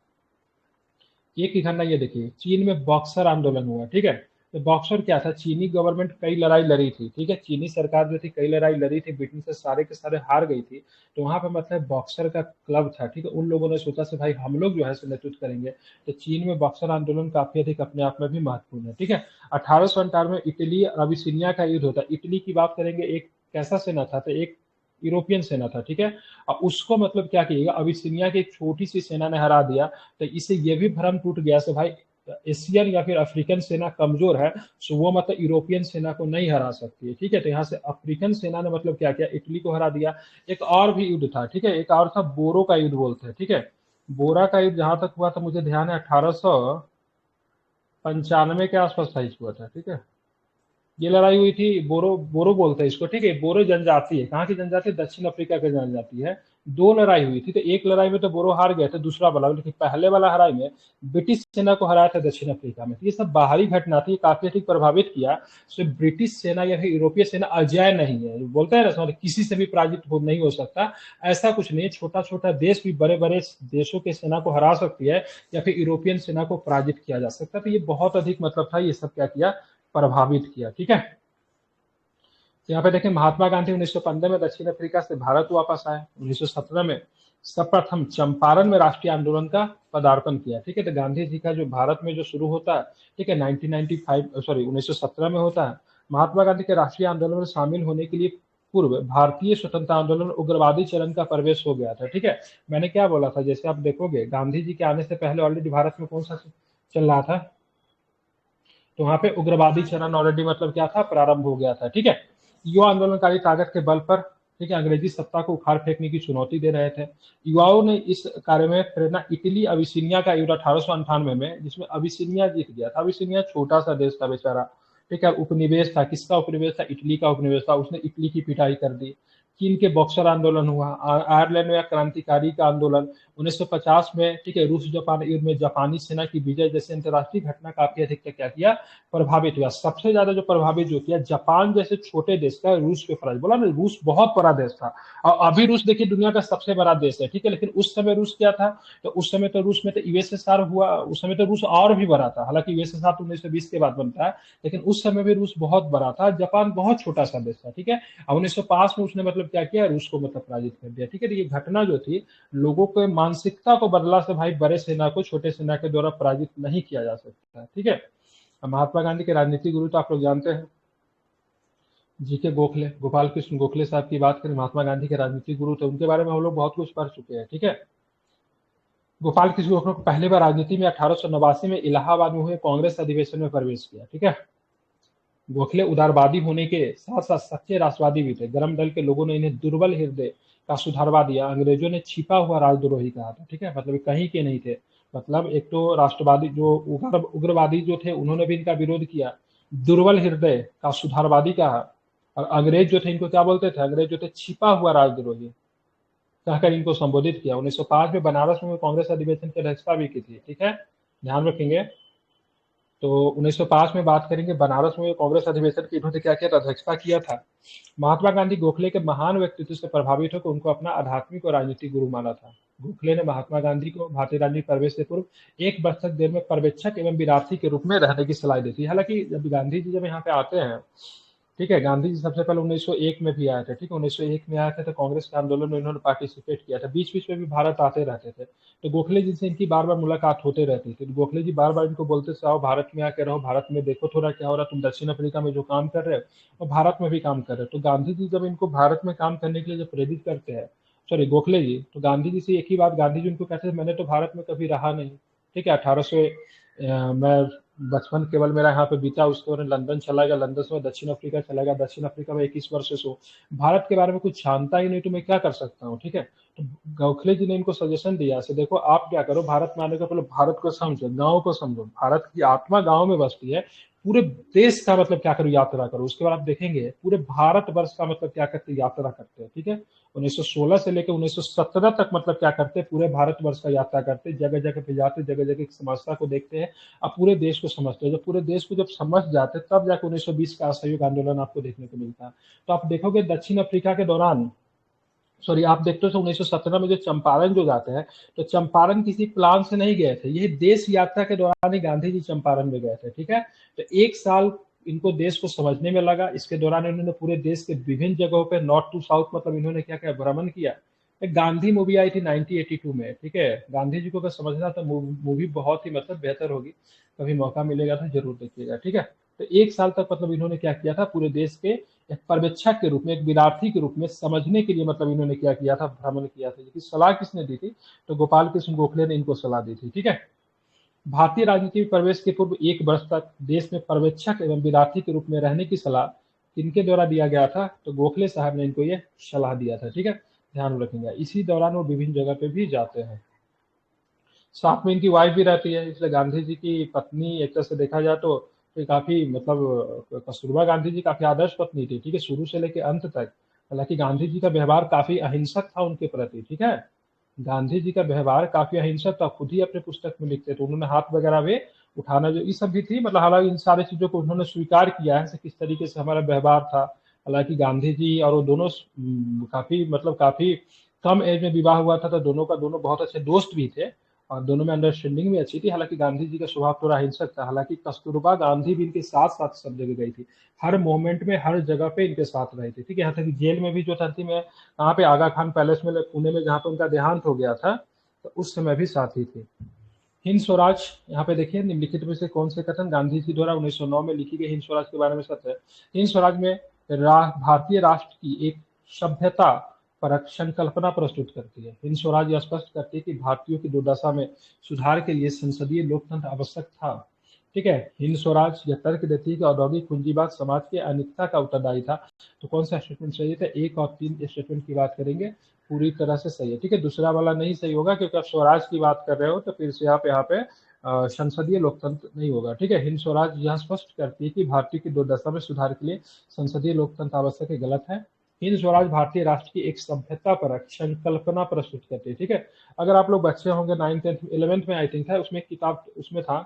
एक ही घटना ये देखिए, चीन में बॉक्सर आंदोलन हुआ, ठीक है। तो बॉक्सर क्या था? चीनी गवर्नमेंट कई लड़ाई लड़ी थी, ठीक है। चीनी सरकार जो थी कई लड़ाई लड़ी थी, ब्रिटेन से सारे के सारे हार गई थी। तो वहां पे मतलब बॉक्सर का क्लब था, ठीक है। उन लोगों ने सोचा से भाई हम लोग जो है नेतृत्व करेंगे। तो चीन में बॉक्सर आंदोलन काफी अधिक अपने आप में भी महत्वपूर्ण है, ठीक है। 1898 में इटली और अबिसिनिया का युद्ध होता है। इटली की बात करेंगे, एक कैसा सेना था? तो एक यूरोपियन सेना था, ठीक है। और उसको मतलब क्या किएगा, अबिसिनिया की एक छोटी सी सेना ने हरा दिया। तो इससे ये भी भ्रम टूट गया से भाई एशियन या फिर अफ्रीकन सेना कमजोर है, सो वो मतलब यूरोपियन सेना को नहीं हरा सकती है, ठीक है। तो यहाँ से अफ्रीकन सेना ने मतलब क्या किया, इटली को हरा दिया। एक और भी युद्ध था, ठीक है, एक और था बोरो का युद्ध बोलते हैं, ठीक है। बोरा का युद्ध जहां तक हुआ था मुझे ध्यान है 1895 के आसपास था हुआ था, ठीक है। ये लड़ाई हुई थी, बोरो बोरो बोलते हैं इसको, ठीक है। बोरो जनजाति है, कहाँ की जनजाति है? दक्षिण अफ्रीका की जनजाति है। दो लड़ाई हुई थी, तो एक लड़ाई में तो बोरो हार गए थे, दूसरा वाला, लेकिन पहले वाला लड़ाई में ब्रिटिश सेना को हराया था दक्षिण अफ्रीका में। तो ये सब बाहरी घटना थी, काफी अधिक प्रभावित किया। तो ब्रिटिश सेना या फिर यूरोपीय सेना अजय नहीं है, बोलते हैं ना, मतलब किसी से भी पराजित नहीं हो सकता। ऐसा कुछ नहीं, छोटा छोटा देश भी बड़े बड़े देशों के सेना को हरा सकती है, या फिर यूरोपियन सेना को पराजित किया जा सकता है। तो ये बहुत अधिक मतलब था, ये सब क्या किया, प्रभावित किया, ठीक है। तो यहाँ पे देखें, महात्मा गांधी 1915 में दक्षिण अफ्रीका से भारत वापस आए। 1917 में सर्वप्रथम चंपारण में राष्ट्रीय आंदोलन का पदार्पण किया, ठीक है। तो गांधी जी का जो भारत में जो शुरू होता है, ठीक है, 1995 सॉरी 1917 में होता है। महात्मा गांधी के राष्ट्रीय आंदोलन में शामिल होने के लिए पूर्व भारतीय स्वतंत्रता आंदोलन उग्रवादी चरण का प्रवेश हो गया था, ठीक है। मैंने क्या बोला था, जैसे आप देखोगे गांधी जी के आने से पहले ऑलरेडी भारत में कौन सा चल रहा था, तो वहां पे उग्रवादी चरण ऑलरेडी मतलब क्या था, प्रारंभ हो गया था, ठीक है। युवा आंदोलनकारी ताकत के बल पर, ठीक है, अंग्रेजी सत्ता को उखाड़ फेंकने की चुनौती दे रहे थे। युवाओं ने इस कार्य में प्रेरणा इटली अबिसिनिया का युद्ध 1898 में, जिसमें अबिसिनिया जीत गया था। अबिसिनिया छोटा सा देश था बेचारा, ठीक है, उपनिवेश था। किसका उपनिवेश था? इटली का उपनिवेश था। उसने इटली की पिटाई कर दी। चीन के बॉक्सर आंदोलन हुआ, आयरलैंड में क्रांतिकारी का आंदोलन 1950 में, ठीक है, रूस जापान युद्ध में जापानी सेना की विजय जैसे अंतर्राष्ट्रीय घटना काफी अधिक क्या किया, प्रभावित हुआ। सबसे ज्यादा जो प्रभावित जो किया, जापान जैसे छोटे देश का रूस पे फर्ज, बोला ना, रूस बहुत बड़ा देश था। और अभी रूस देखिए दुनिया का सबसे बड़ा देश है, ठीक है। लेकिन उस समय रूस क्या था, तो उस समय तो रूस में तो यूएसएसआर हुआ, उस समय तो रूस और भी बड़ा था। हालांकि यूएसएसआर तो 1920 के बाद बनता है, लेकिन उस समय भी रूस बहुत बड़ा था। जापान बहुत छोटा सा देश था, ठीक है। और 1905 में उसने मतलब क्या किया, रूस को मतलब पराजित कर दिया, ठीक है। तो ये घटना जो थी, लोगों के मानसिकता को बदला से भाई बड़े सेना को छोटे सेना के द्वारा पराजित नहीं किया जा सकता, ठीक है। महात्मा गांधी के राजनीतिक गुरु तो आप लोग जानते हैं, जी के गोखले, गोपाल कृष्ण गोखले साहब की बात करें, महात्मा गांधी के राजनीतिक गुरु थे, उनके बारे में हम लोग बहुत कुछ पढ़ चुके हैं, ठीक है। गोपाल कृष्ण गोखले को पहली बार राजनीति में 1889 में इलाहाबाद में हुए कांग्रेस अधिवेशन में प्रवेश किया, ठीक है। गोखले उदारवादी होने के साथ साथ सच्चे राष्ट्रवादी भी थे। गर्म दल के लोगों ने इन्हें दुर्बल हृदय का सुधारवादी दिया, अंग्रेजों ने छिपा हुआ राजद्रोही कहा था, ठीक है। मतलब कहीं के नहीं थे। मतलब एक तो राष्ट्रवादी जो उग्रवादी जो थे, उन्होंने भी इनका विरोध किया, दुर्बल हृदय का सुधारवादी कहा। और अंग्रेज जो थे, इनको क्या बोलते थे, अंग्रेज जो थे छिपा हुआ राजद्रोही कहकर इनको संबोधित किया। 1905 में बनारस में कांग्रेस अधिवेशन की अध्यक्षता भी की थी, ठीक है, ध्यान रखेंगे। तो 1905 में बात करेंगे, बनारस में कांग्रेस अधिवेशन की इन्होंने क्या किया था, अध्यक्षता किया था। महात्मा गांधी गोखले के महान व्यक्तित्व से प्रभावित होकर उनको अपना आध्यात्मिक और राजनीतिक गुरु माना था। गोखले ने महात्मा गांधी को भारतीय राजनीतिक प्रवेश से पूर्व एक वर्ष तक देर में पर्यवेक्षक एवं विद्यार्थी के रूप में रहने की सलाह दी थी। हालांकि जब गांधी जी जब यहाँ पे आते हैं, ठीक है, गांधी जी सबसे पहले 1901 में भी आए थे, ठीक है, 1901 में आए थे तो कांग्रेस के आंदोलन में इन्होंने पार्टिसिपेट किया था। बीच बीच में भी भारत आते रहते थे, तो गोखले जी से इनकी बार बार मुलाकात होते रहती थी। तो गोखले जी बार बार इनको बोलते थे, आओ भारत में आके रहो, भारत में देखो थोड़ा क्या हो रहा है, तुम दक्षिण अफ्रीका में जो काम कर रहे हो और भारत में भी काम कर रहे हो। तो गांधी जी जब इनको भारत में काम करने के लिए जब प्रेरित करते हैं, सॉरी गोखले जी, तो गांधी जी से एक ही बात गांधी जी उनको कहते थे, मैंने तो भारत में कभी रहा नहीं, ठीक है। 1800 मैं बचपन केवल मेरा यहाँ पे बीता, उसके बाद लंदन चला गया, लंदन से मैं दक्षिण अफ्रीका चला गया, दक्षिण अफ्रीका में 21 वर्ष से भारत के बारे में कुछ जानता ही नहीं, तो मैं क्या कर सकता हूँ, ठीक है। तो गोखले जी ने इनको सजेशन दिया, से देखो आप क्या करो, भारत में आने का पहले भारत को समझो, गाँव को समझो, भारत की आत्मा गाँव में बसती है। पूरे देश का मतलब क्या करो, यात्रा करो। उसके बाद आप देखेंगे पूरे भारत वर्ष का मतलब क्या करते, यात्रा करते हैं, ठीक है। 1916 से लेकर 1917 तक मतलब क्या करते, पूरे भारत वर्ष का यात्रा करते, जगह जगह पे जाते, जगह जगह की समस्या को देखते हैं, अब पूरे देश को समझते हैं। जब पूरे देश को जब समझ जाते, तब जाकर 1920 का असहयोग आंदोलन आपको देखने को मिलता है। तो आप देखोगे दक्षिण अफ्रीका के दौरान, सॉरी आप देखते हो 1917 में जो चंपारण जो जाते हैं, तो चंपारण किसी प्लान से नहीं गए थे, ये देश यात्रा के दौरान ही गांधी जी चंपारण में गए थे, ठीक है। तो एक साल इनको देश को समझने में लगा। इसके दौरान इन्होंने पूरे देश के विभिन्न जगहों पे नॉर्थ टू साउथ मतलब इन्होंने क्या क्या भ्रमण किया। एक गांधी मूवी आई थी 1982 में, ठीक है। गांधी जी को अगर समझना तो मूवी बहुत ही मतलब बेहतर होगी, कभी मौका मिलेगा तो जरूर देखिएगा, ठीक है। तो एक साल तक मतलब इन्होंने क्या किया था, पूरे देश के एक पर्यवेक्षक के रूप में, एक विद्यार्थी के रूप में समझने के लिए मतलब इन्होंने क्या किया था, भ्रमण किया था। जिसकी सलाह किसने दी थी, तो गोपाल कृष्ण गोखले ने इनको सलाह दी थी, ठीक है। भारतीय राजनीति में प्रवेश के पूर्व एक वर्ष तक देश में पर्यवेक्षक एवं विद्यार्थी के रूप में रहने की सलाह किनके द्वारा दिया गया था, तो गोखले साहब ने इनको ये सलाह दिया था, ठीक है, ध्यान रखेंगे। इसी दौरान वो विभिन्न जगह पे भी जाते हैं, साथ में इनकी वाइफ भी रहती है, इसलिए गांधी जी की पत्नी एक तरह से देखा जाए तो काफी मतलब कस्तूरबा गांधी जी काफी आदर्श पत्नी थी, ठीक है, शुरू से लेकर अंत तक। हालांकि गांधी जी का व्यवहार काफी अहिंसक था उनके प्रति, ठीक है, गांधी जी का व्यवहार काफी अहिंसक था, खुद ही अपने पुस्तक में लिखते थे, उन्होंने हाथ वगैरह भी उठाना जो ये सब भी थी, मतलब हालांकि इन सारी चीजों को उन्होंने स्वीकार किया है किस तरीके से हमारा व्यवहार था। हालांकि गांधी जी और वो दोनों काफी मतलब काफी कम एज में विवाह हुआ था, तो दोनों का दोनों बहुत अच्छे दोस्त भी थे और दोनों में अंडरस्टैंडिंग भी अच्छी थी। हालांकि गांधी जी का स्वभाव थोड़ा हिंसक था, हालांकि कस्तूरबा गांधी भी इनके साथ साथ सब जगह गई थी, हर मोमेंट में हर जगह पे इनके साथ रही थी, ठीक है, यहाँ तक जेल में भी जो था मैं कहाँ पे आगा खान पैलेस में पुणे में जहाँ पे उनका देहांत हो गया था, तो उस समय भी साथी थी। हिंद स्वराज, यहाँ पे देखिए निम्नलिखित में से कौन से कथन गांधी जी द्वारा 1909 में लिखी गई हिंद स्वराज के बारे में सत्य है। हिंद स्वराज में भारतीय राष्ट्र की एक सभ्यता परक संकल्पना प्रस्तुत करती है। हिंद स्वराज यह स्पष्ट करती है कि भारतीयों की दुर्दशा में सुधार के लिए संसदीय लोकतंत्र आवश्यक था, ठीक है। हिंद स्वराज यह तर्क देती है कि औद्योगिक पूंजीवाद समाज के अनिकता का उत्तरदायी था। तो कौन सा स्टेटमेंट सही है? तो 1 और 3 स्टेटमेंट की बात करेंगे, पूरी तरह से सही है, ठीक है। दूसरा वाला नहीं सही होगा क्योंकि आप स्वराज की बात कर रहे हो, तो फिर से आप यहाँ पे संसदीय लोकतंत्र नहीं होगा, ठीक है। हिंद स्वराज यह स्पष्ट करती है कि भारतीय की दुर्दशा में सुधार के लिए संसदीय लोकतंत्र आवश्यक है, गलत है। हिंद स्वराज भारतीय राष्ट्र की एक सभ्यता परक संकल्पना प्रस्तुत करती है, ठीक है। अगर आप लोग बच्चे होंगे 9th 10th 11th में आई थिंक था, उसमें किताब उसमें था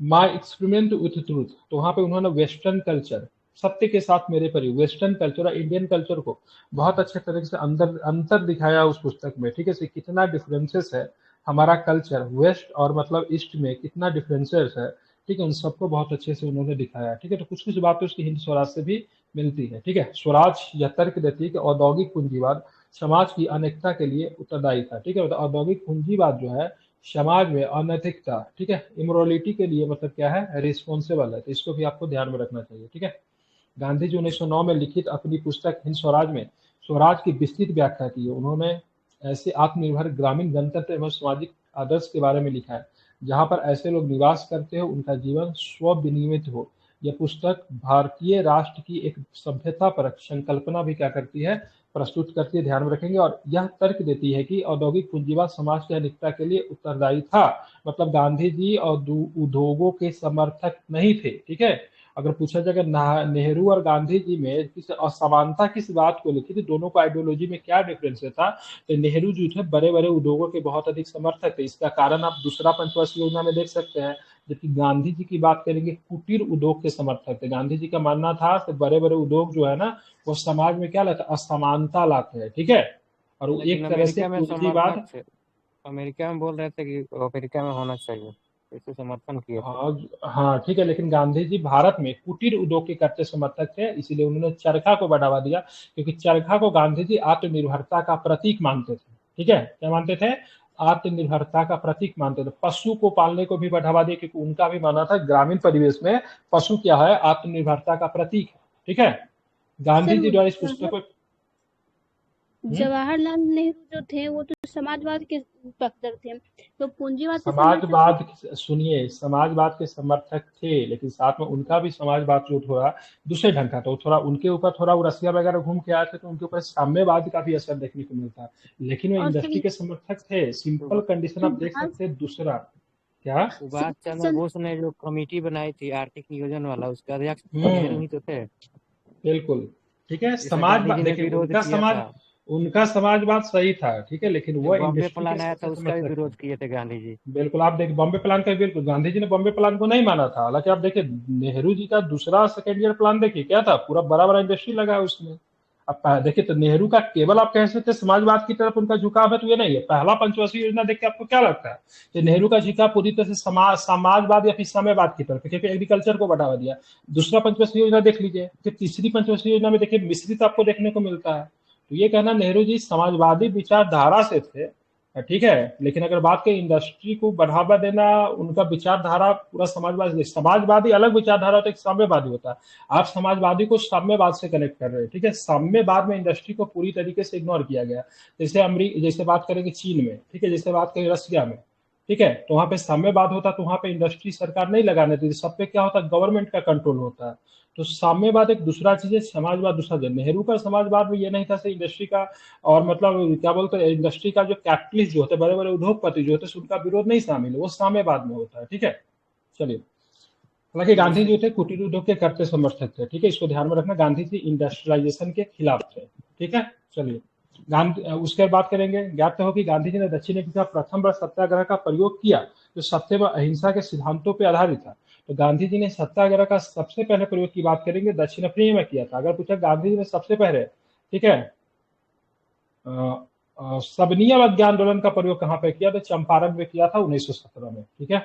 माई एक्सपेरिमेंट विथ ट्रूथ, तो वहां पे उन्होंने वेस्टर्न कल्चर, सत्य के साथ मेरे परिवार, वेस्टर्न कल्चर और इंडियन कल्चर को बहुत अच्छे तरीके से अंदर अंतर दिखाया उस पुस्तक में, ठीक है, कितना डिफरेंसेस है हमारा कल्चर वेस्ट और मतलब ईस्ट में, कितना डिफरेंसेस है, ठीक है, उन सबको बहुत अच्छे से उन्होंने दिखाया, ठीक है। तो कुछ कुछ बातें उसकी हिंद स्वराज से भी मिलती है, ठीक है। स्वराज यह तर्क देती है कि औद्योगिक पूंजीवाद समाज की अनेकता के लिए उत्तरदायी था, ठीक है। तो औद्योगिक पूंजीवाद जो है समाज में अनैतिकता, ठीक है, इमोरलिटी के लिए मतलब क्या है, रिस्पॉन्सिबल है, तो इसको भी आपको ध्यान में रखना चाहिए, ठीक है। गांधी जी 1909 में लिखित अपनी पुस्तक हिंद स्वराज में स्वराज की विस्तृत व्याख्या की है। उन्होंने ऐसे आत्मनिर्भर ग्रामीण गणतंत्र एवं सामाजिक आदर्श के बारे में लिखा है जहां पर ऐसे लोग निवास करते हो, उनका जीवन स्व विनियमित हो। यह पुस्तक भारतीय राष्ट्र की एक सभ्यता पर संकल्पना भी क्या करती है, प्रस्तुत करती है, ध्यान में रखेंगे। और यह तर्क देती है कि औद्योगिक पूंजीवाद समाज की अनिकता के लिए उत्तरदायी था, मतलब गांधी जी और उद्योगों के समर्थक नहीं थे, ठीक है। अगर पूछा जाए नेहरू और गांधी जी में किस असमानता किस बात को लिखी थी, दोनों को आइडियोलॉजी में क्या डिफरेंस था, तो नेहरू जी थे बड़े बड़े उद्योगों के बहुत अधिक समर्थक थे। इसका कारण आप दूसरा पंचवर्षीय योजना में देख सकते हैं। जबकि गांधी जी की बात करेंगे, कुटीर उद्योग के समर्थक थे। गांधी जी का मानना था कि बड़े बड़े उद्योग जो है ना, वो समाज में क्या लाते, असमानता लाते हैं, ठीक है। और वो लेकिन एक तरह से अमेरिका में समर्थक पूंजीवाद, थे, अमेरिका में बोल रहे थे कि अमेरिका में होना चाहिए, इसे समर्थन किए थे। हाँ हाँ ठीक है, लेकिन गांधी जी भारत में कुटीर उद्योग के कट्टर समर्थक थे, इसीलिए उन्होंने चरखा को बढ़ावा दिया, क्योंकि चरखा को गांधी जी आत्मनिर्भरता का प्रतीक मानते थे, ठीक है, क्या मानते थे, आत्मनिर्भरता का प्रतीक मानते थे। पशु को पालने को भी बढ़ावा दिया, क्योंकि उनका भी मानना था ग्रामीण परिवेश में पशु क्या है, आत्मनिर्भरता का प्रतीक है, ठीक है। गांधी सर जी वो द्वारा इस पुस्तक को जवाहरलाल नेहरू जो थे वो तो समाजवाद के पक्षधर थे, तो पूंजीवाद के समर्थक थे। समाजवाद, सुनिए, समाजवाद के समर्थक थे, लेकिन साथ में उनका भी समाजवाद जो थोड़ा दूसरे ढंग का, तो थोड़ा उनके ऊपर थोड़ा वो रसिया वगैरह घूम के आए थे, तो उनके ऊपर साम्यवाद का भी असर देखने को मिलता है। लेकिन वो और इंडस्ट्री सर के समर्थक थे, सिंपल कंडीशन आप देख सुभाष सकते हैं। दूसरा क्या, सुभाष सुभाष चंद्र चंद्र बोस ने जो कमेटी बनाई थी आर्थिक नियोजन वाला, उसके अध्यक्ष नेहरू हम्म, ही तो थे, बिल्कुल, ठीक है। जिसे गांधी समाजवाद जी ने देखिए, विरोध उनका किया समाज, था। उनका समाजवाद सही था, ठीक है, लेकिन जो वो बॉम्बे इंडस्ट्री के प्लान आया था सबसे उसका भी समर्थक थे। विरोध किए थे गांधी जी। बिल्कुल, आप देखिए बॉम्बे प्लान का, बिल्कुल गांधी जी ने बॉम्बे प्लान को नहीं माना था। हालांकि आप देखिए नेहरू जी का दूसरा सेकेंड ईयर प्लान देखिए क्या था, पूरा बड़ा बड़ा इंडस्ट्री लगा है उसमें। अब देखिए, तो नेहरू का केवल आप कह सकते हैं समाजवाद की तरफ उनका झुकाव है, तो ये नहीं है। पहला पंचवर्षीय योजना देख के आपको क्या लगता है कि नेहरू का झुकाव पूरी तरह से समाजवाद या फिर साम्यवाद की तरफ है, क्योंकि एग्रीकल्चर को बढ़ावा दिया। दूसरा पंचवर्षीय योजना देख लीजिए, फिर तीसरी पंचवर्षीय योजना में देखिए मिश्रित आपको देखने को मिलता है। तो ये कहना नेहरू जी समाजवादी विचारधारा से थे, ठीक है, लेकिन अगर बात करें इंडस्ट्री को बढ़ावा देना, उनका विचारधारा पूरा समाजवादी, समाजवादी अलग विचारधारा होता है, एक साम्यवादी होता है। आप समाजवादी को साम्यवाद से कनेक्ट कर रहे हैं, ठीक है। साम्यवाद में इंडस्ट्री को पूरी तरीके से इग्नोर किया गया। जैसे अमरीका, जैसे बात करेंगे चीन में, ठीक है, जैसे बात करें रसिया में, ठीक है, तो वहां पे साम्यवाद होता, तो वहां पे इंडस्ट्री सरकार नहीं लगाने देती, सब पे क्या होता है, गवर्नमेंट का कंट्रोल होता है। तो साम्यवाद एक दूसरा चीज है, समाजवाद दूसरा चीज। नेहरू का समाजवाद में ये नहीं था इंडस्ट्री का, और मतलब क्या बोलते हैं, इंडस्ट्री का जो कैपिटलिस्ट जो होते, बड़े बड़े उद्योगपति जो होते, उनका विरोध नहीं शामिल है, वो साम्यवाद में होता है, ठीक है। चलिए, हालांकि गांधी जी थे कुटीर उद्योग के करते समर्थक थे, ठीक है, इसको ध्यान में रखना। गांधी जी इंडस्ट्रियलाइजेशन के खिलाफ थे, ठीक है। चलिए, गांधी उसके बाद बात करेंगे। ज्ञात हो कि गांधी जी ने दक्षिण अफ्रीका प्रथम बार सत्याग्रह का प्रयोग किया जो सत्य व अहिंसा के सिद्धांतों पर आधारित था। तो गांधी जी ने सत्याग्रह का सबसे पहले प्रयोग की बात करेंगे दक्षिण अफ्रीका में किया था। अगर पूछा गांधी जी ने सबसे पहले, ठीक है, सबनियम अज्ञान आंदोलन का प्रयोग कहां पर किया, तो चंपारण में किया था 1917 में, ठीक है।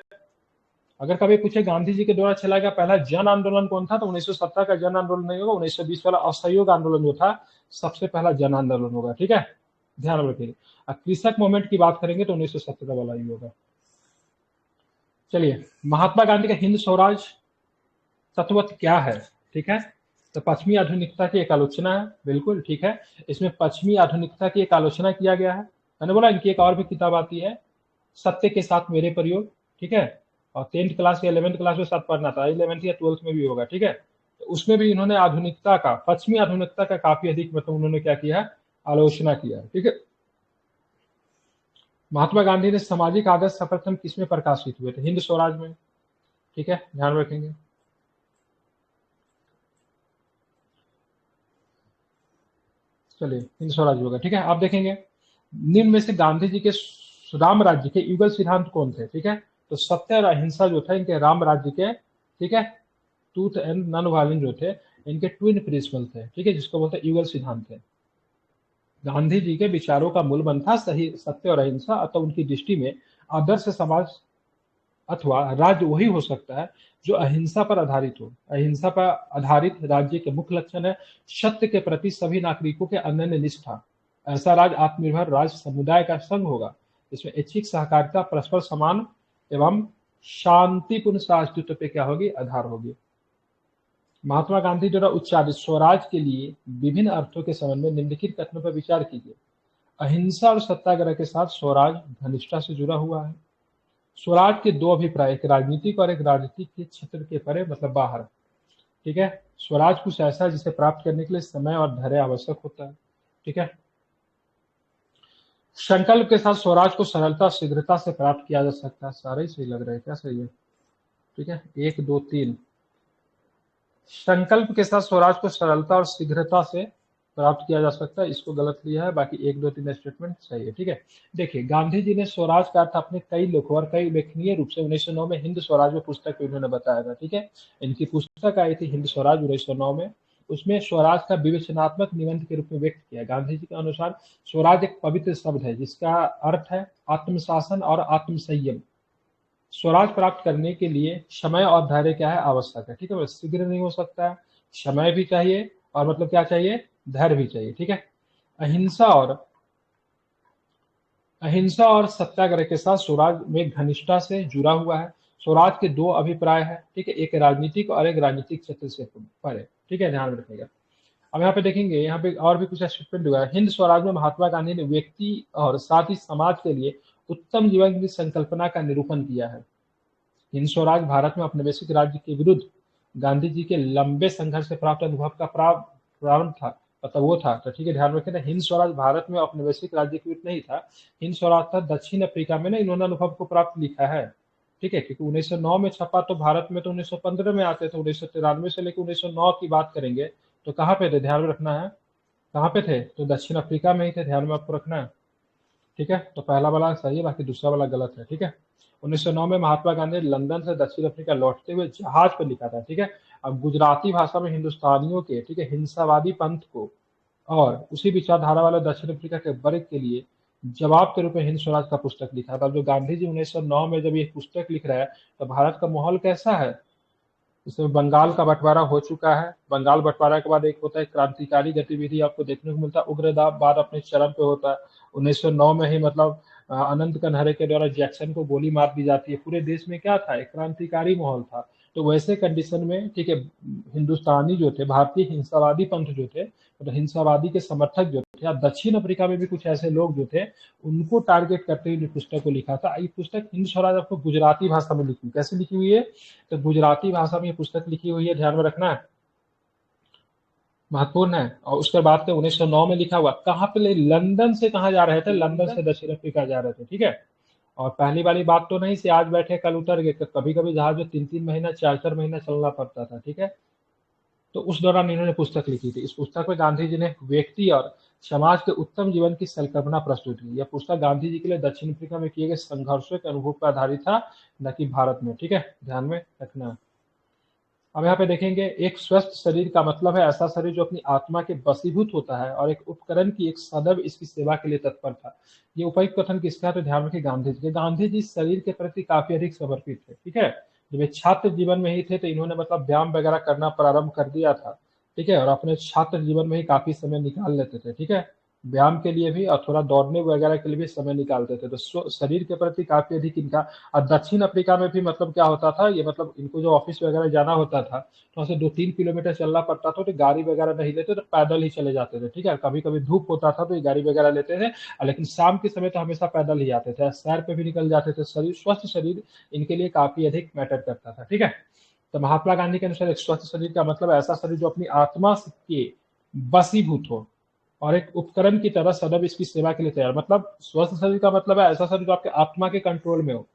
अगर कभी पूछे गांधी जी के द्वारा चलाया गया पहला जन आंदोलन कौन था, तो 1917 का जन आंदोलन नहीं होगा, 1920 वाला असहयोग आंदोलन जो था सबसे पहला जन आंदोलन होगा, ठीक है, ध्यान रखिए। कृषक मूवमेंट की बात करेंगे तो 1917 वाला ही होगा। चलिए, महात्मा गांधी का हिंद स्वराज तत्वत क्या है, ठीक है, तो पश्चिमी आधुनिकता की एक आलोचना है, बिल्कुल ठीक है। इसमें पश्चिमी आधुनिकता की एक आलोचना किया गया है। मैंने बोला इनकी एक और भी किताब आती है, सत्य के साथ मेरे प्रयोग, ठीक है, और 10th क्लास या 11th क्लास में साथ पढ़ना था, 11th या 12th में भी होगा, ठीक है। तो उसमें भी इन्होंने आधुनिकता का, पश्चिमी आधुनिकता का काफी अधिक मतलब उन्होंने क्या किया है, आलोचना किया है, ठीक है। महात्मा गांधी ने सामाजिक आदर्श सर्वप्रथम किसमें प्रकाशित हुए थे, हिंद स्वराज में, ठीक है, ध्यान रखेंगे। चलिए, हिंद स्वराज होगा, ठीक है। आप देखेंगे निम्न में से गांधी जी के राम राज्य के युगल सिद्धांत कौन थे, ठीक है, तो सत्य और अहिंसा जो था इनके राम राज्य के, ठीक है, ट्रूथ एंड नॉन वायलेंस जो थे इनके ट्विन प्रिंसिपल थे, ठीक है, जिसको बोलते हैं युगल सिद्धांत थे। गांधी जी के विचारों का मूल मंत्र था सही सत्य और अहिंसा, अतः उनकी दृष्टि में आदर्श समाज अथवा राज्य वही हो सकता है जो अहिंसा पर आधारित हो। अहिंसा पर आधारित राज्य के मुख्य लक्षण है सत्य के प्रति सभी नागरिकों के अनन्य निष्ठा। ऐसा राज्य आत्मनिर्भर राज्य समुदाय का संघ होगा, इसमें ऐच्छिक सहकारिता, परस्पर समान एवं शांतिपूर्ण अस्तित्व पे क्या होगी, आधार होगी। महात्मा गांधी द्वारा उच्चारित स्वराज के लिए विभिन्न अर्थों के संबंध में निम्नलिखित कथनों पर विचार कीजिए। अहिंसा और सत्याग्रह के साथ स्वराज घनिष्ठता से जुड़ा हुआ है। स्वराज के दो अभिप्राय, एक राजनीतिक और एक राजनीतिक के क्षेत्र के परे मतलब बाहर, ठीक है। स्वराज कुछ ऐसा है जिसे प्राप्त करने के लिए समय और धैर्य आवश्यक होता है, ठीक है। संकल्प के साथ स्वराज को सरलता शीघ्रता से प्राप्त किया जा सकता है। सारे ही सही लग रहे हैं, क्या सही है, ठीक है, 1 2 3। संकल्प के साथ स्वराज को सरलता और शीघ्रता से प्राप्त किया जा सकता है, इसको गलत लिया है, बाकी 1 2 3 स्टेटमेंट सही है, ठीक है। देखिए, गांधी जी ने स्वराज का अर्थ अपने कई लेखों और कई उल्लेखनीय रूप से 1909 में हिंद स्वराज में पुस्तक में उन्होंने बताया था, ठीक है। इनकी पुस्तक आई थी हिंद स्वराज 1909 में। उसमें स्वराज का विवेचनात्मक निबंध के रूप में व्यक्त किया। गांधी जी के अनुसार स्वराज एक पवित्र शब्द है जिसका अर्थ है आत्मशासन और आत्मसंयम। स्वराज प्राप्त करने के लिए समय और धैर्य क्या है, आवश्यक है, ठीक है। शीघ्र नहीं हो सकता है, समय भी चाहिए और मतलब क्या चाहिए, धैर्य भी चाहिए, ठीक है। अहिंसा और सत्याग्रह के साथ स्वराज में घनिष्ठता से जुड़ा हुआ है। स्वराज के दो अभिप्राय है, ठीक है, एक राजनीतिक और एक राजनीतिक क्षेत्र से परे, ठीक है, ध्यान रखिएगा। अब यहाँ पे देखेंगे, यहाँ पे और भी कुछ स्टेटमेंट हुआ है। हिंद स्वराज में महात्मा गांधी ने व्यक्ति और साथ ही समाज के लिए उत्तम जीवन की संकल्पना का निरूपण किया है। हिंद स्वराज भारत में औपनिवेशिक राज्य के विरुद्ध गांधी जी के लंबे संघर्ष से प्राप्त अनुभव का प्रारंभ था, मतलब वो था, तो ठीक है, ध्यान रखें ना। हिंद स्वराज भारत में औपनिवेशिक राज्य के विरुद्ध नहीं था, हिंद स्वराज था दक्षिण अफ्रीका में ना इन्होंने अनुभव को प्राप्त लिखा है, ठीक है, क्योंकि 1909 में छपा तो भारत में तो 1915 में आते थे। 1993 से लेकर 1909 की बात करेंगे तो कहाँ पे थे, ध्यान में रखना है, कहाँ पे थे, तो दक्षिण अफ्रीका में ही थे, ध्यान में आपको रखना है, ठीक है। तो पहला वाला सही है, बाकी दूसरा वाला गलत है, ठीक है। 1909 में महात्मा गांधी ने लंदन से दक्षिण अफ्रीका लौटते हुए जहाज पर लिखा था, ठीक है। अब गुजराती भाषा में हिंदुस्तानियों के, ठीक है, हिंसावादी पंथ को और उसी विचारधारा वाले दक्षिण अफ्रीका के वर्ग के लिए जवाब के रूप में हिंद स्वराज का पुस्तक लिखा था। जो गांधी जी 1909 में जब ये पुस्तक लिख रहा है तो भारत का माहौल कैसा है, इसमें बंगाल का बंटवारा हो चुका है। बंगाल बंटवारा के बाद एक होता है क्रांतिकारी गतिविधि आपको देखने को मिलता है, उग्रवाद अपने चरम पे होता है। 1909 में ही मतलब अनंत कनहरे के द्वारा जैक्सन को गोली मार दी जाती है। पूरे देश में क्या था, एक क्रांतिकारी माहौल था। तो वैसे कंडीशन में, ठीक है, हिंदुस्तानी जो थे, भारतीय हिंसावादी पंथ जो थे, तो हिंसावादी के समर्थक जो थे, या दक्षिण अफ्रीका में भी कुछ ऐसे लोग जो थे, उनको टारगेट करते हुए पुस्तक को लिखा था। ये पुस्तक हिंद स्वराज आपको गुजराती भाषा में लिखी, कैसे लिखी हुई है, तो गुजराती भाषा में ये पुस्तक लिखी हुई है, ध्यान में रखना है, महत्वपूर्ण है। और उसके बाद 1909 में लिखा हुआ, कहाँ पे, लंदन से कहाँ जा रहे थे, लंदन से दक्षिण अफ्रीका जा रहे थे, ठीक है। और पहली वाली बात तो नहीं से आज बैठे कल उतर गए, कभी कभी जहाज में 3-3 महीना 4-4 महीना चलना पड़ता था, ठीक है। तो उस दौरान इन्होंने पुस्तक लिखी थी। इस पुस्तक में गांधी जी ने व्यक्ति और समाज के उत्तम जीवन की संकल्पना प्रस्तुत की। यह पुस्तक गांधी जी के लिए दक्षिण अफ्रीका में किए गए संघर्षों के अनुभव पर आधारित था, न कि भारत में, ठीक है, ध्यान में रखना। अब यहाँ पे देखेंगे, एक स्वस्थ शरीर का मतलब है ऐसा शरीर जो अपनी आत्मा के वशीभूत होता है और एक उपकरण की एक सदैव इसकी सेवा के लिए तत्पर था। ये उपयुक्त कथन किसका है? तो ध्यान रखिए गांधी जी के। गांधी जी शरीर के प्रति काफी अधिक समर्पित थे, ठीक है। जब ये छात्र जीवन में ही थे तो इन्होंने मतलब व्यायाम वगैरह करना प्रारंभ कर दिया था, ठीक है, और अपने छात्र जीवन में ही काफी समय निकाल लेते थे, ठीक है, व्यायाम के लिए भी और थोड़ा दौड़ने वगैरह के लिए भी समय निकालते थे। तो शरीर के प्रति काफी अधिक इनका। और दक्षिण अफ्रीका में भी मतलब क्या होता था, ये मतलब इनको जो ऑफिस वगैरह जाना होता था तो वहाँ से 2-3 किलोमीटर चलना पड़ता था, तो गाड़ी वगैरह नहीं लेते, तो पैदल ही चले जाते थे, ठीक है। कभी कभी धूप होता था तो ये गाड़ी वगैरह लेते थे, लेकिन शाम के समय तो हमेशा पैदल ही आते थे, सैर पे भी निकल जाते थे। शरीर, स्वस्थ शरीर इनके लिए काफी अधिक मैटर करता था, ठीक है। तो महात्मा गांधी के अनुसार एक स्वस्थ शरीर का मतलब ऐसा शरीर जो अपनी आत्मा के वशीभूत हो और एक उपकरण की तरह सदैव इसकी सेवा के लिए तैयार। मतलब स्वस्थ शरीर का मतलब है ऐसा शरीर जो आपके आत्मा के कंट्रोल में हो,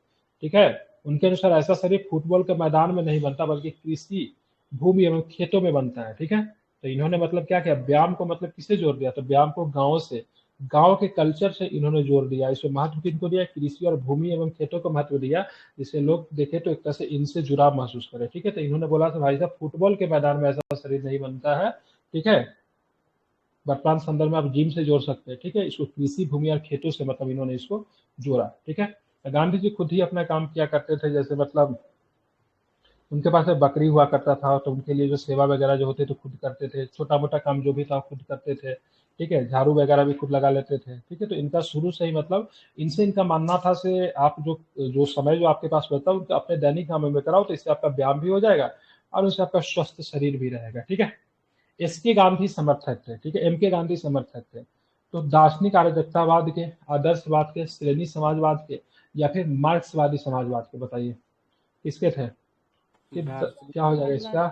ठीक है। उनके अनुसार ऐसा शरीर फुटबॉल के मैदान में नहीं बनता, बल्कि कृषि भूमि एवं खेतों में बनता है, ठीक है। तो इन्होंने मतलब क्या किया, व्यायाम को मतलब किससे जोड़ दिया? तो व्यायाम को गांव से, गांव के कल्चर से इन्होंने जोड़ दिया। इसमें महत्व किनको दिया? कृषि और भूमि एवं खेतों को महत्व दिया, जिससे लोग देखे तो एक तरह से इनसे जुड़ाव महसूस करे, ठीक है। तो इन्होंने बोला था भाई साहब फुटबॉल के मैदान में ऐसा शरीर नहीं बनता है, ठीक है। वर्तमान संदर्भ में आप जिम से जोड़ सकते हैं, ठीक है। इसको कृषि भूमि और खेतों से मतलब इन्होंने इसको जोड़ा, ठीक है। गांधी जी खुद ही अपना काम किया करते थे, जैसे मतलब उनके पास एक बकरी हुआ करता था, तो उनके लिए जो सेवा वगैरह जो होते तो खुद करते थे, छोटा मोटा काम जो भी था खुद करते थे, ठीक है। झाड़ू वगैरह भी खुद लगा लेते थे, ठीक है। तो इनका शुरू से ही मतलब इनसे इनका मानना था से आप जो जो समय जो आपके पास बचता है उनका अपने दैनिक कामों में कराओ, तो इससे आपका व्यायाम भी हो जाएगा और उससे आपका स्वस्थ शरीर भी रहेगा, ठीक है। एस के गांधी समर्थक थे, ठीक है, एम के गांधी समर्थक थे। तो दार्शनिक अराजकतावाद के, आदर्शवाद के, श्रेणी समाजवाद के, या फिर मार्क्सवादी समाजवाद के, बताइए किसके थे? क्या हो जाएगा इसका?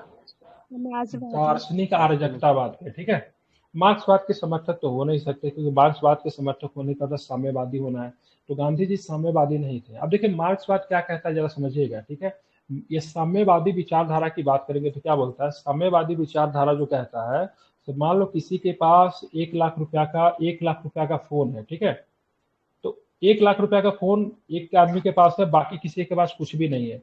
दार्शनिक अराजकतावाद के, ठीक है। मार्क्सवाद के समर्थक तो हो नहीं सकते, क्योंकि मार्क्सवाद के समर्थक होने का तो साम्यवादी होना है। तो गांधी जी साम्यवादी नहीं थे। अब देखिए मार्क्सवाद क्या कहता है जरा समझिएगा, ठीक है। ये साम्यवादी विचारधारा की बात करेंगे तो क्या बोलता है? साम्यवादी विचारधारा जो कहता है, तो मान लो किसी के पास 1 लाख रुपया का फोन है, ठीक है। तो 1 लाख रुपया का फोन एक आदमी के पास है, बाकी किसी के पास कुछ भी नहीं है,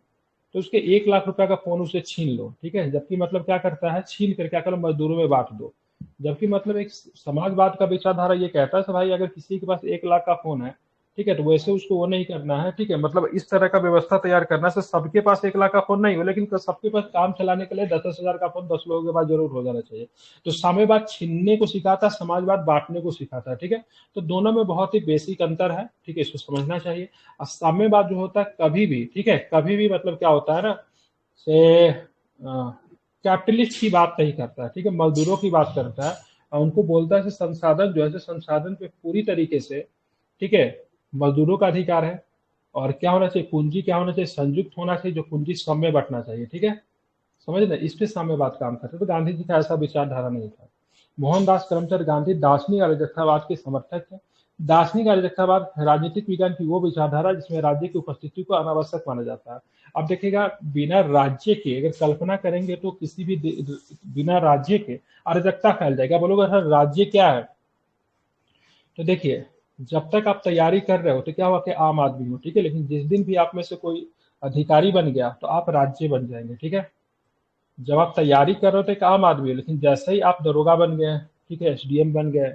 तो उसके 1 लाख रुपया का फोन उसे छीन लो, ठीक है। जबकि मतलब क्या करता है, छीन कर क्या करो, मजदूरों में बांट दो। जबकि मतलब एक समाजवाद का विचारधारा ये कहता है भाई अगर किसी के पास 1 लाख का फोन है, ठीक है, तो वैसे उसको वो नहीं करना है, ठीक है। मतलब इस तरह का व्यवस्था तैयार करना है सबके पास 1 लाख का फोन नहीं हो, लेकिन सबके पास काम चलाने के लिए 10-10 हजार का फोन 10 लोगों के पास जरूर हो जाना चाहिए। तो साम्यवाद छीनने को सिखाता, समाजवाद बांटने को सिखाता है, ठीक है। तो दोनों में बहुत ही बेसिक अंतर है, ठीक है, इसको समझना चाहिए। और साम्यवाद जो होता है कभी भी, ठीक है, कभी भी मतलब क्या होता है ना, से कैपिटलिस्ट की बात नहीं करता है, ठीक है, मजदूरों की बात करता है। और उनको बोलता है संसाधन जो है संसाधन पे पूरी तरीके से, ठीक है, मजदूरों का अधिकार है। और क्या होना चाहिए? पूंजी क्या होना चाहिए? संयुक्त होना चाहिए, जो पूंजी सब में बंटना चाहिए, ठीक है। समझ ना, इस पे साम्यवाद काम करते। तो गांधी जी का ऐसा विचारधारा नहीं था। मोहनदास करमचंद गांधी दार्शनिक अराजकतावाद के समर्थक थे। दार्शनिक अराजकतावाद राजनीतिक विज्ञान की वो विचारधारा जिसमें राज्य की उपस्थिति को अनावश्यक माना जाता है। अब देखिएगा, बिना राज्य के अगर कल्पना करेंगे तो किसी भी बिना राज्य के अराजकता फैल जाएगा। बोलोगे सर राज्य क्या है? तो देखिए, जब तक आप तैयारी कर रहे हो तो क्या हुआ कि आम आदमी हो, ठीक है, लेकिन जिस दिन भी आप में से कोई अधिकारी बन गया तो आप राज्य बन जाएंगे, ठीक है। जब आप तैयारी कर रहे हो तो एक आम आदमी हो, लेकिन जैसे ही आप दरोगा बन गए, ठीक है, एसडीएम बन गए,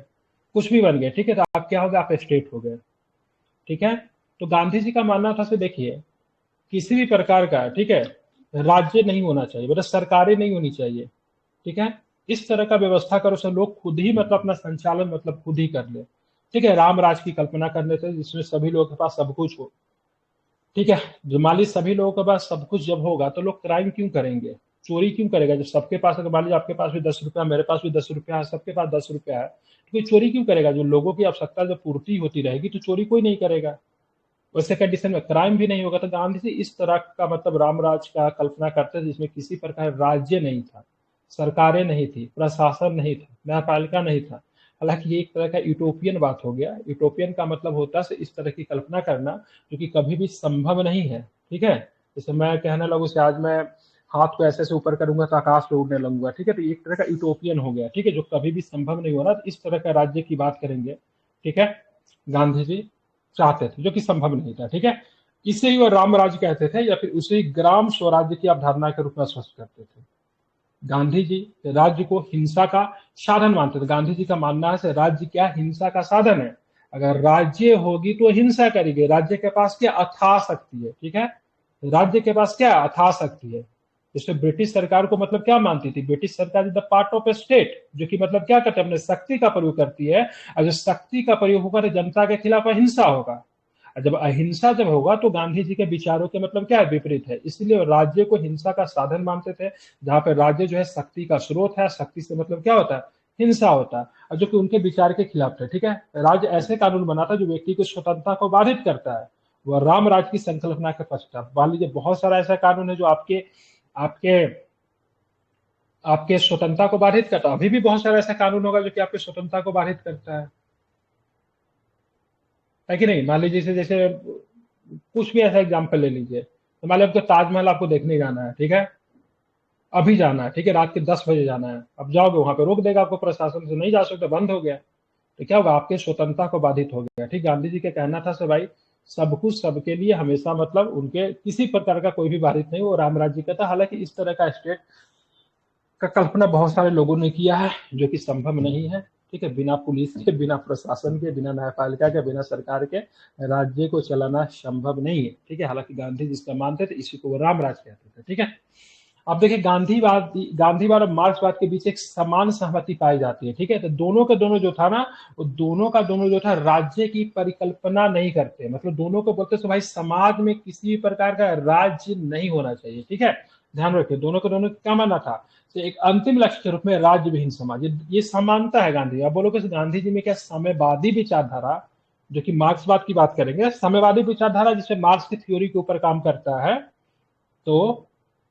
कुछ भी बन गए, ठीक है, तो आप क्या हो गए? आप स्टेट हो गए, ठीक है। तो गांधी जी का मानना था से देखिए, किसी भी प्रकार का, ठीक है, राज्य नहीं होना चाहिए, मतलब सरकारें नहीं होनी चाहिए, ठीक है। इस तरह का व्यवस्था करो सब लोग खुद ही मतलब अपना संचालन मतलब खुद ही कर ले, ठीक है। राम राज की कल्पना करने से जिसमें सभी लोगों के पास सब कुछ हो, ठीक है। जो मान लीजिए सभी लोगों के पास सब कुछ जब होगा तो लोग क्राइम क्यों करेंगे, चोरी क्यों करेगा? जब सबके पास, अगर मान लीजिए आपके पास भी 10 रुपया, मेरे पास भी 10 रुपया है, सबके पास 10 रुपया है, तो कोई चोरी क्यों करेगा? जो लोगों की आवश्यकता जब पूर्ति होती रहेगी तो चोरी कोई नहीं करेगा, वैसे कंडीशन में क्राइम भी नहीं होगा। तो गांधी जी इस तरह का मतलब रामराज का कल्पना करते थे, जिसमें किसी प्रकार राज्य नहीं था, सरकारें नहीं थी, प्रशासन नहीं था, न्यायपालिका नहीं था, हालांकि ये एक तरह का यूटोपियन बात हो गया। यूटोपियन का मतलब होता है इस तरह की कल्पना करना जो कि कभी भी संभव नहीं है, ठीक है। जैसे मैं कहने लगूँ से आज मैं हाथ को ऐसे से ऊपर करूंगा तो आकाश पे उड़ने लगूंगा, ठीक है, तो एक तरह का यूटोपियन हो गया, ठीक है, जो कभी भी संभव नहीं हो रहा। तो इस तरह का राज्य की बात करेंगे, ठीक है, गांधी जी चाहते थे, जो कि संभव नहीं था, ठीक है। इसे ही वो राम राज्य कहते थे, या फिर उसे ग्राम स्वराज्य की अवधारणा के रूप में स्पष्ट करते थे। गांधी जी राज्य को हिंसा का साधन मानते थे। गांधी जी का मानना है राज्य क्या हिंसा का साधन है। अगर राज्य होगी तो हिंसा करेगी। राज्य के पास क्या अथाह शक्ति है, ठीक है, राज्य के पास क्या अथाह शक्ति है। इसमें ब्रिटिश सरकार को मतलब क्या मानती थी, ब्रिटिश सरकार is the part of A state, जो कि मतलब क्या करते हैं, अपने शक्ति का प्रयोग करती है। और जो शक्ति का प्रयोग होगा तो जनता के खिलाफ अहिंसा होगा। जब अहिंसा जब होगा तो गांधी जी के विचारों के मतलब क्या है, विपरीत है। इसलिए राज्य को हिंसा का साधन मानते थे, जहां पर राज्य जो है शक्ति का स्रोत है। शक्ति से मतलब क्या होता है, हिंसा होता है, और जो कि उनके विचार के खिलाफ थे, ठीक है। राज्य ऐसे कानून बनाता जो व्यक्ति की स्वतंत्रता को बाधित करता है। वह राम राज्य की संकल्पना के पश्चात मान लीजिए बहुत सारा ऐसा कानून है जो आपके आपके आपके स्वतंत्रता को बाधित करता है। अभी भी बहुत सारा ऐसा कानून होगा जो कि आपकी स्वतंत्रता को बाधित करता है कि नहीं। मान लीजिए जैसे कुछ भी ऐसा एग्जाम्पल ले लीजिए, तो मान लीजिए आपको ताजमहल आपको देखने जाना है, ठीक है, अभी जाना है, ठीक है, रात के 10 बजे जाना है। अब जाओगे वहां पे रोक देगा आपको प्रशासन से, नहीं जा सकते, बंद हो गया। तो क्या होगा, आपके स्वतंत्रता को बाधित हो गया, ठीक। गांधी जी का कहना था से भाई सब कुछ सबके लिए हमेशा, मतलब उनके किसी प्रकार का कोई भी बाधित नहीं, वो राम राज्य का था। हालांकि इस तरह का स्टेट का कल्पना बहुत सारे लोगों ने किया है जो कि संभव नहीं है, ठीक है। बिना पुलिस के, बिना प्रशासन के, बिना न्यायपालिका के, बिना सरकार के राज्य को चलाना संभव नहीं है, ठीक है। हालांकि गांधी जिसका मानते थे इसी को वो राम राज कहते थे, ठीक है। अब देखिए गांधीवाद और मार्क्सवाद के बीच एक समान सहमति पाई जाती है, ठीक है। तो दोनों के दोनों जो था ना, वो दोनों का दोनों जो था राज्य की परिकल्पना नहीं करते। मतलब दोनों को बोलते भाई समाज में किसी भी प्रकार का राज्य नहीं होना चाहिए, ठीक है। ध्यान रखिए दोनों को दोनों क्या मानना था, तो एक अंतिम लक्ष्य के रूप में राज्य विहीन समाज, ये समानता है गांधी। अब बोलोगे गांधी जी में क्या साम्यवादी विचारधारा, जो कि मार्क्सवाद की बात करेंगे, साम्यवादी विचारधारा जिसमें मार्क्स की थ्योरी के ऊपर काम करता है, तो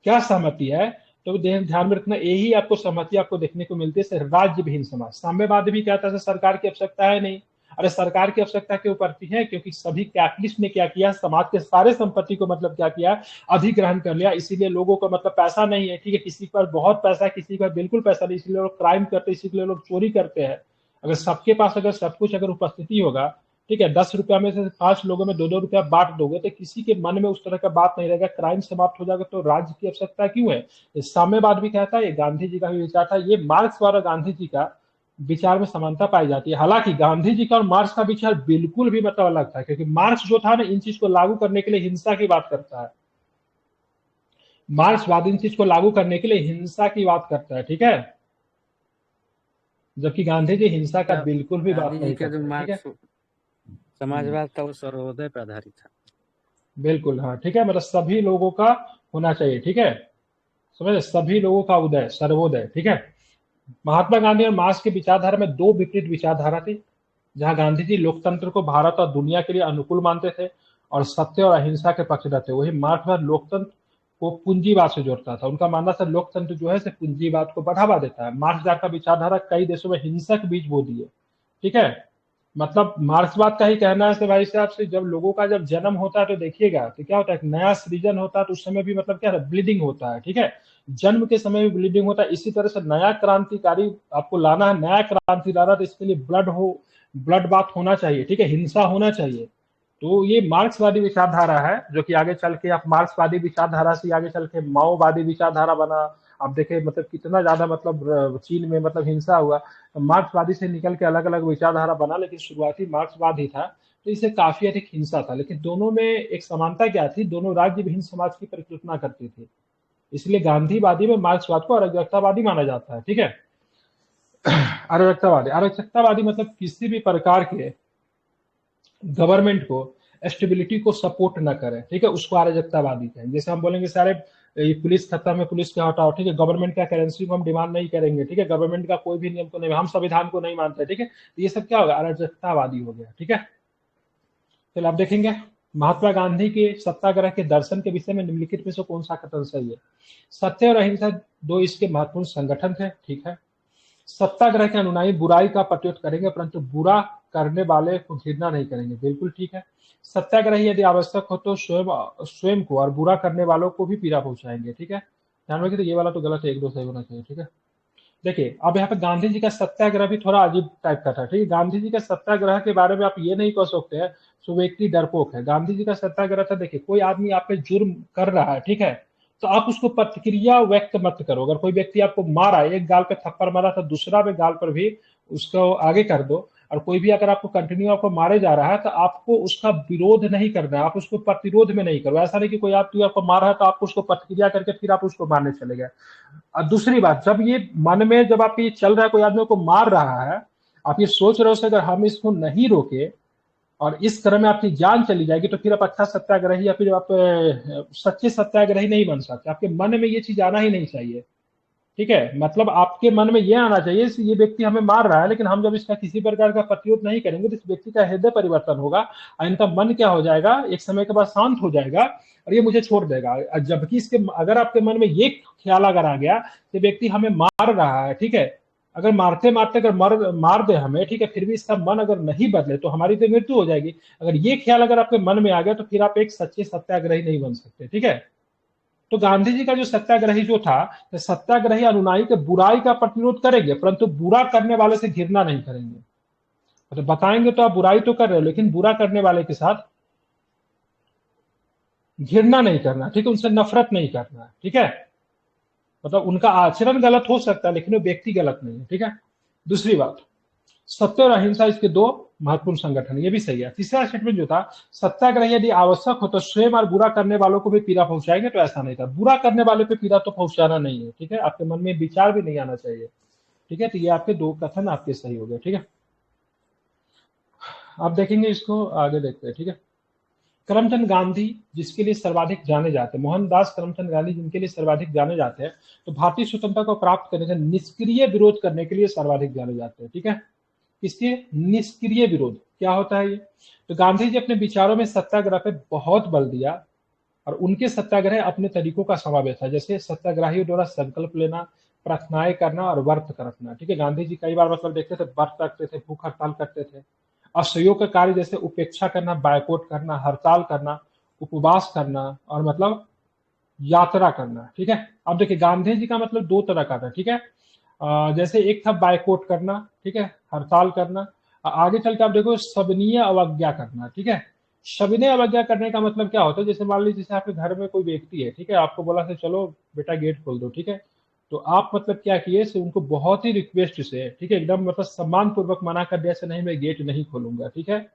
क्या सहमति है, तो ध्यान में रखना, यही आपको सहमति आपको देखने को मिलती है राज्य विहीन समाज। साम्यवाद भी कहता है सरकार की आवश्यकता है नहीं। अरे सरकार की आवश्यकता क्यों पड़ती है, क्योंकि सभी कैपिटलिस्ट ने क्या किया, समाज के सारे संपत्ति को मतलब क्या किया, अधिग्रहण कर लिया। इसीलिए लोगों को मतलब पैसा नहीं है, ठीक है, किसी पर बहुत पैसा है, किसी पर बिल्कुल पैसा नहीं, इसलिए लोग क्राइम करते हैं, इसीलिए लोग चोरी करते हैं। अगर सबके पास अगर सब कुछ अगर उपस्थिति होगा, ठीक है, 10 रुपया में से 5 लोगों में 2-2 रुपया बांट दोगे तो किसी के मन में उस तरह का बात नहीं रहेगा, क्राइम समाप्त हो जाएगा। तो राज्य की आवश्यकता क्यों है, ये साम्यवाद भी कहता है, ये गांधी जी का भी विचार था। ये मार्क्सवाद और गांधी जी का विचार में समानता पाई जाती है। हालांकि गांधी जी का और मार्क्स का विचार बिल्कुल भी मतलब अलग था, क्योंकि मार्क्स जो था ना इन चीज को लागू करने के लिए हिंसा की बात करता है। मार्क्सवाद इन चीज को लागू करने के लिए हिंसा की बात करता है, ठीक है, जबकि गांधी जी हिंसा का बिल्कुल भी बात नहीं करते, ठीक है। समाजवाद था वो सर्वोदय पर आधारित था। बिल्कुल हाँ, ठीक है, मतलब सभी लोगों का होना चाहिए, ठीक है, समझे, सभी लोगों का उदय, सर्वोदय, ठीक है। महात्मा गांधी और मार्क्स की विचारधारा में दो विपरीत विचारधारा थी। जहां गांधी जी लोकतंत्र को भारत और दुनिया के लिए अनुकूल मानते थे और सत्य और अहिंसा के पक्ष रहते, वही मार्क्सवाद लोकतंत्र को पूंजीवाद से जोड़ता था। उनका मानना था लोकतंत्र जो है पूंजीवाद को बढ़ावा देता है। मार्क्सवाद का विचारधारा कई देशों में हिंसक बीज बो दिए, ठीक है। मतलब मार्क्सवाद का ही कहना है भाई साहब से, जब लोगों का जब जन्म होता है तो देखिएगा तो क्या होता है, नया सृजन होता है, तो उस समय भी मतलब क्या है, ब्लीडिंग होता है, ठीक है। जन्म के समय भी ब्लीडिंग होता है। इसी तरह से नया क्रांतिकारी आपको लाना है, नया क्रांति लाना, तो इसके लिए ब्लड बात होना चाहिए, ठीक है, हिंसा होना चाहिए। तो ये मार्क्सवादी विचारधारा है, जो कि आगे चल के आप मार्क्सवादी विचारधारा से आगे चल के माओवादी विचारधारा बना। आप देखें मतलब कितना ज्यादा मतलब चीन में मतलब हिंसा हुआ, तो मार्क्सवादी से निकल के अलग अलग विचारधारा बना, लेकिन शुरुआती मार्क्सवाद ही था। तो इसे काफी अधिक हिंसा था, लेकिन दोनों में एक समानता क्या थी, दोनों राज्य विहीन समाज की परिकल्पना करती थी। इसलिए गांधीवादी में मार्क्सवाद को अराजकतावादी माना जाता है, ठीक है। अराजकतावादी मतलब किसी भी प्रकार के गवर्नमेंट को स्टेबिलिटी को सपोर्ट ना करे, ठीक है, उसको अराजकतावादी कहें। जैसे हम बोलेंगे सारे ये पुलिस खत्म है, पुलिस क्या हटाओ, ठीक है, गवर्नमेंट का करेंसी को हम डिमांड नहीं करेंगे, ठीक है, गवर्नमेंट का कोई भी नियम को नहीं, हम संविधान को नहीं मानते, ठीक है, तो ये सब क्या होगा, अराजकतावादी हो गया, ठीक है। चलो आप देखेंगे महात्मा गांधी के सत्याग्रह के दर्शन के विषय में निम्नलिखित में से कौन सा कथन सही है। सत्य और अहिंसा दो इसके महत्वपूर्ण संगठन थे, ठीक है। सत्याग्रह के अनुयायी बुराई का प्रतिरोध करेंगे परंतु बुरा करने वाले को घृणा नहीं करेंगे। बिल्कुल ठीक है। सत्याग्रह यदि आवश्यक हो तो स्वयं को और बुरा करने वालों को भी पीड़ा पहुंचाएंगे। ठीक है, ध्यान रखिए, तो ये वाला तो गलत है, 1-2 सही होना चाहिए। ठीक है, देखिए अब यहाँ पे गांधी जी का सत्याग्रह भी थोड़ा अजीब टाइप का था। ठीक है, गांधी जी का सत्याग्रह के बारे में आप ये नहीं कह सकते हैं सो व्यक्ति डरपोक है। गांधी जी का सत्याग्रह था, देखिए कोई आदमी आप पे जुर्म कर रहा है, ठीक है, तो आप उसको प्रतिक्रिया व्यक्त मत करो। अगर कोई व्यक्ति आपको मारा, एक गाल पे थप्पड़ मारा तो दूसरा पे गाल पर भी उसको आगे कर दो। और कोई भी अगर आपको कंटिन्यू आपको मारे जा रहा है तो आपको उसका विरोध नहीं करना है, आप उसको प्रतिरोध में नहीं करो। ऐसा नहीं कि कोई आपको मार रहा है तो आप उसको प्रतिक्रिया करके फिर आप उसको मारने चले गए। और दूसरी बात, जब ये मन में जब आप ये चल रहा है, कोई आदमी को मार रहा है, आप ये सोच रहे हो अगर हम इसको नहीं रोके और इस क्रम में आपकी जान चली जाएगी तो फिर आप अच्छा सत्याग्रही या फिर आप सच्चे सत्याग्रही नहीं बन सकते। आपके मन में ये चीज आना ही नहीं चाहिए। ठीक है, मतलब आपके मन में ये आना चाहिए कि ये व्यक्ति हमें मार रहा है, लेकिन हम जब इसका किसी प्रकार का प्रतिरोध नहीं करेंगे तो इस व्यक्ति का हृदय परिवर्तन होगा और इनका मन क्या हो जाएगा, एक समय के बाद शांत हो जाएगा और ये मुझे छोड़ देगा। जबकि इसके अगर आपके मन में ये ख्याल अगर आ गया कि व्यक्ति हमें मार रहा है, ठीक है, अगर मारते मारते अगर मार दे हमें, ठीक है, फिर भी इसका मन अगर नहीं बदले तो हमारी तो मृत्यु हो जाएगी। अगर ये ख्याल अगर आपके मन में आ गया तो फिर आप एक सच्चे सत्याग्रही नहीं बन सकते। ठीक है, तो गांधी जी का जो सत्याग्रही जो था, सत्याग्रही अनुयायी के बुराई का प्रतिरोध करेंगे परंतु बुरा करने वाले से घृणा नहीं करेंगे। मतलब बताएंगे तो आप बुराई तो कर रहे हो लेकिन बुरा करने वाले के साथ घृणा नहीं करना। ठीक है, उनसे नफरत नहीं करना। ठीक है, मतलब उनका आचरण गलत हो सकता है लेकिन वो व्यक्ति गलत नहीं है। ठीक है, दूसरी बात, सत्य और अहिंसा इसके दो महत्वपूर्ण संगठन, ये भी सही है। तीसरा स्टेटमेंट जो था, सत्याग्रह यदि आवश्यक हो तो स्वयं और बुरा करने वालों को भी पीड़ा पहुंचाएंगे, तो ऐसा नहीं था। बुरा करने वाले पे पीड़ा तो पहुंचाना नहीं है। ठीक है, आपके मन में विचार भी नहीं आना चाहिए। ठीक है, तो ये आपके दो कथन आपके सही हो गए। ठीक है, आप देखेंगे इसको आगे देखते हैं। ठीक है, करमचंद गांधी जिसके लिए सर्वाधिक जाने जाते हैं, मोहनदास करमचंद गांधी जिनके लिए सर्वाधिक जाने जाते हैं, तो भारतीय स्वतंत्रता को प्राप्त करने से निष्क्रिय विरोध करने के लिए सर्वाधिक जाने जाते हैं। ठीक है, इसके निष्क्रिय विरोध क्या होता है ये, तो गांधी जी अपने विचारों में सत्याग्रह पे बहुत बल दिया और उनके सत्याग्रह अपने तरीकों का समावेश है, जैसे सत्याग्रहियों द्वारा संकल्प लेना, प्रार्थनाएं करना और व्रत करना। ठीक है, गांधी जी कई बार मतलब देखते थे व्रत रखते थे, भूख हड़ताल करते थे। असहयोग का कार्य जैसे उपेक्षा करना, बायकॉट करना, हड़ताल करना, उपवास करना और मतलब यात्रा करना। ठीक है, अब देखिए गांधी जी का मतलब दो तरह का था। ठीक है, जैसे एक था बायकॉट करना, ठीक है, हड़ताल करना, आगे चल के आप देखो सविनय अवज्ञा करना। ठीक है, सविनय अवज्ञा करने का मतलब क्या होता है, जैसे मान लीजिए जैसे आपके घर में कोई व्यक्ति है, ठीक है, आपको बोला से चलो बेटा गेट खोल दो। ठीक है, तो आप मतलब क्या किए से उनको बहुत ही रिक्वेस्ट से, ठीक है, एकदम मतलब सम्मान पूर्वक मना कर दिया से नहीं मैं गेट नहीं खोलूंगा। ठीक है,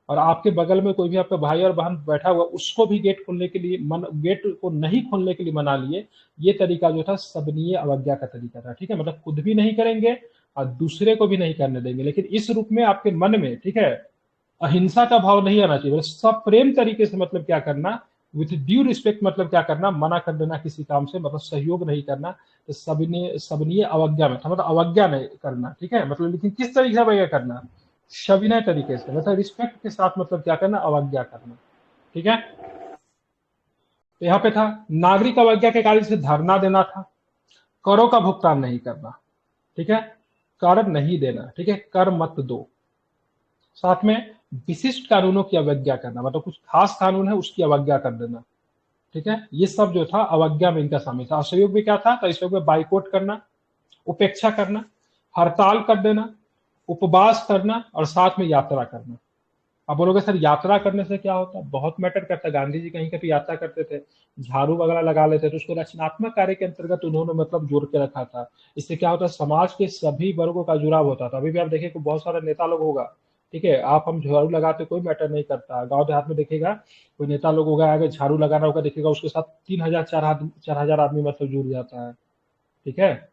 और आपके बगल में कोई भी आपका भाई और बहन बैठा हुआ उसको भी गेट खोलने के लिए गेट को नहीं खोलने के लिए मना लिए। ये तरीका जो था सविनय अवज्ञा का तरीका था। ठीक है, मतलब खुद भी नहीं करेंगे और दूसरे को भी नहीं करने देंगे, लेकिन इस रूप में आपके मन में, ठीक है, अहिंसा का भाव नहीं आना चाहिए। सब प्रेम तरीके से मतलब क्या करना, विथ ड्यू रिस्पेक्ट मतलब क्या करना, मना कर देना किसी काम से, मतलब सहयोग नहीं करना। तो सविनय अवज्ञा में था, मतलब अवज्ञा नहीं करना। ठीक है, मतलब लेकिन किस तरीके से अवज्ञा करना, सविनय तरीके से, मतलब रिस्पेक्ट के साथ मतलब क्या करना, अवज्ञा करना। ठीक है, तो यहाँ पे था नागरिक अवज्ञा के कार्य से धरना देना था, करों का भुगतान नहीं करना। ठीक है, कर नहीं देना। ठीक है, कर मत दो, साथ में विशिष्ट कानूनों की अवज्ञा करना, मतलब कुछ खास कानून है उसकी अवज्ञा कर देना। ठीक है, ये सब जो था अवज्ञा में इनका शामिल था। असहयोग भी क्या था, तो असहयोग में बाइकआउट करना, उपेक्षा करना, हड़ताल कर देना, उपवास करना और साथ में यात्रा करना। आप बोलोगे सर यात्रा करने से क्या होता है, बहुत मैटर करता है। गांधी जी कहीं कहीं यात्रा करते थे, झाड़ू वगैरह लगा लेते थे, उसको रचनात्मक कार्य के अंतर्गत उन्होंने मतलब जोड़ के रखा था। इससे क्या होता है, समाज के सभी वर्गों का जुड़ाव होता था। अभी भी आप देखिए कि बहुत सारे नेता लोग होगा, ठीक है, आप हम झाड़ू लगाते कोई मैटर नहीं करता। गांव देहात में देखिएगा कोई नेता लोग होगा, आगे झाड़ू लगाना होगा, देखिएगा उसके साथ 3,000 4,000 आदमी मतलब जुड़ जाता है। ठीक है,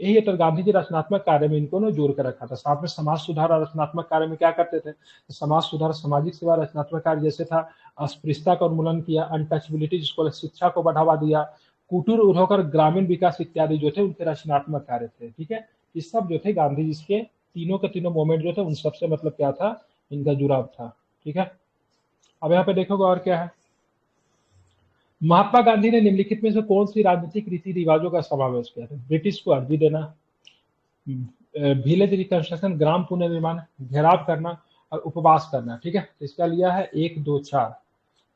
यही है, तो गांधी जी रचनात्मक कार्य में इनको ना जोड़ कर रखा था। साथ में समाज सुधार और रचनात्मक कार्य में क्या करते थे, तो समाज सुधार, सामाजिक सेवा, रचनात्मक कार्य जैसे था अस्पृश्यता का उन्मूलन किया, अनटचबिलिटी जिसको शिक्षा को बढ़ावा दिया, कुटीर उद्योग और ग्रामीण विकास इत्यादि जो थे उनके रचनात्मक कार्य थे। ठीक है, ये सब जो थे गांधी जी के तीनों के तीनों मोमेंट जो थे उन सबसे मतलब क्या था, इनका जुड़ाव था। ठीक है, अब यहाँ पे देखोगे और क्या है, महात्मा गांधी ने निम्नलिखित में से कौन सी राजनीतिक रीति रिवाजों का समावेश किया था, ब्रिटिश को अर्जी देना, विलेज रिकंस्ट्रक्शन, ग्राम पुनर्निर्माण, घेराव करना और उपवास करना। ठीक है, तो इसका लिया है 1, 2, 4।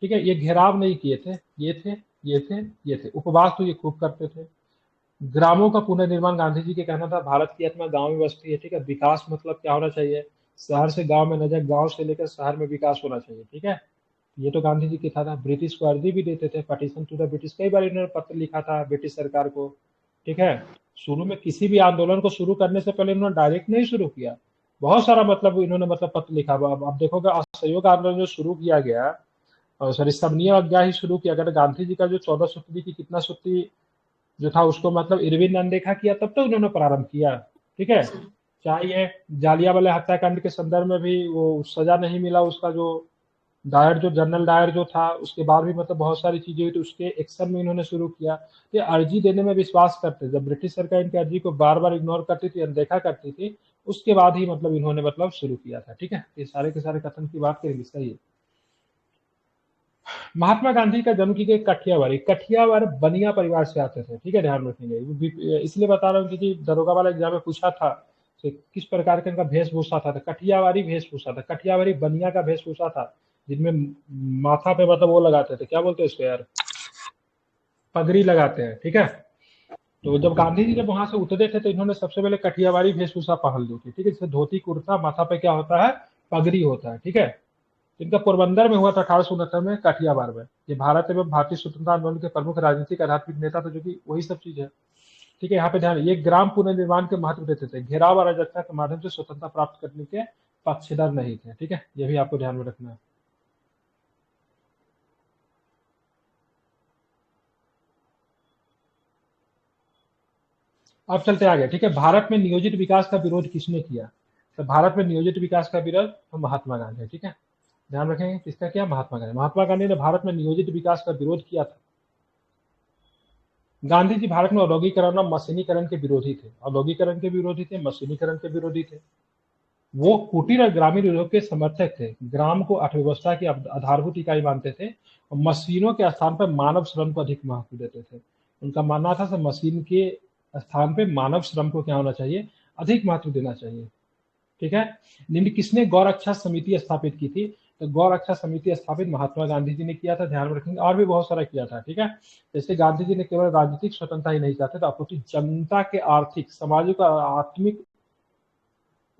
ठीक है, ये घेराव नहीं किए थे, ये थे, ये थे, ये थे। उपवास तो ये खूब करते थे। ग्रामों का पुनर्निर्माण, गांधी जी के कहना था भारत की आत्मा गांव में बसती है। ठीक है, विकास मतलब क्या होना चाहिए, शहर से गांव में न जाए, गांव से लेकर शहर में विकास होना चाहिए। ठीक है, ये तो गांधी जी की था। ब्रिटिश को अर्जी भी देते थे, पटिशन टू द ब्रिटिश, कई बार इन्होंने पत्र लिखा था ब्रिटिश सरकार को। ठीक है, शुरू में किसी भी आंदोलन को शुरू करने से पहले इन्होंने डायरेक्ट नहीं शुरू किया, बहुत सारा मतलब इन्होंने मतलब पत्र लिखा। अब देखोगे असहयोग आंदोलन जो शुरू किया गया, और सॉरी समन्वय अज्ञा ही शुरू किया गया, गांधी जी का जो 14 सूत्री की कितना सूत्री जो था उसको मतलब इरविन ने अनदेखा किया, तब तो उन्होंने प्रारंभ किया। ठीक है, चाहे ये जालियांवाला हत्याकांड के संदर्भ में भी वो सजा नहीं मिला उसका, जो डायर जो जनरल डायर जो था, उसके बाद भी मतलब बहुत सारी चीजें हुई, तो उसके एक्शन में इन्होंने शुरू किया। तो ये अर्जी देने में विश्वास करते, जब ब्रिटिश सरकार इनकी अर्जी को बार बार इग्नोर करती थी, अनदेखा करती थी, उसके बाद ही मतलब इन्होंने मतलब शुरू किया था। ठीक है, ये सारे के सारे कथन की बात करेंगे, सही है। महात्मा गांधी का जन्म की गई कठियावाड़ी, कठियावाड़ बनिया परिवार से आते थे। ठीक है, ध्यान रखेंगे, इसलिए बता रहा हूँ क्योंकि दरोगा वाला एग्जाम में पूछा था कि किस प्रकार का इनका वेशभूषा था, तो कठियावाड़ी वेशभूषा था। कठियावाड़ी बनिया का वेशभूषा था, जिनमें माथा पे मतलब वो लगाते थे, क्या बोलते हैं उसको यार, पगड़ी लगाते हैं। ठीक है, तो जब गांधी जी जब वहां से उतरे थे तो इन्होंने सबसे पहले कठियावाड़ी वेशभूषा पहन ली थी। ठीक है, जैसे धोती कुर्ता, माथा पे क्या होता है, पगड़ी होता है। ठीक है, इनका पोरबंदर में हुआ था 1869 में, काठियावाड़ में। ये भारत एवं भारतीय स्वतंत्रता आंदोलन के प्रमुख राजनीतिक आध्यात्मिक नेता थे, जो कि वही सब चीज है। ठीक है, यहाँ पे ध्यान, ये ग्राम पुनर्निर्माण के महत्व देते थे, घेराव और अराजकता के माध्यम से स्वतंत्रता प्राप्त करने के पक्षधर नहीं थे। ठीक है, ये भी आपको ध्यान में रखना है। अब चलते आगे। ठीक है, भारत में नियोजित विकास का विरोध किसने किया, तो भारत में नियोजित विकास का विरोध तो महात्मा गांधी। ठीक है, ध्यान रखेंगे किसका किया, महात्मा गांधी। महात्मा गांधी ने भारत में नियोजित विकास का विरोध किया था। गांधी जी भारत में औद्योगिकरण और मशीनीकरण के विरोधी थे, औद्योगिकरण के विरोधी थे, मशीनीकरण के विरोधी थे। वो कुटीर और ग्रामीण उद्योग के समर्थक थे, ग्राम को अर्थव्यवस्था की आधारभूत इकाई मानते थे, और मशीनों के स्थान पर मानव श्रम को अधिक महत्व देते थे। उनका मानना था कि मशीन के स्थान पे मानव श्रम को क्या होना चाहिए, अधिक महत्व देना चाहिए। ठीक है, निम्न किसने गौ रक्षा समिति स्थापित की थी, तो गौ रक्षा समिति स्थापित महात्मा गांधी जी ने किया था। ध्यान रखेंगे, और भी बहुत सारा किया था। ठीक है, जैसे गांधी जी ने केवल राजनीतिक स्वतंत्रता ही नहीं चाहते थे, अपितु जनता के आर्थिक, सामाजिक और आत्मिक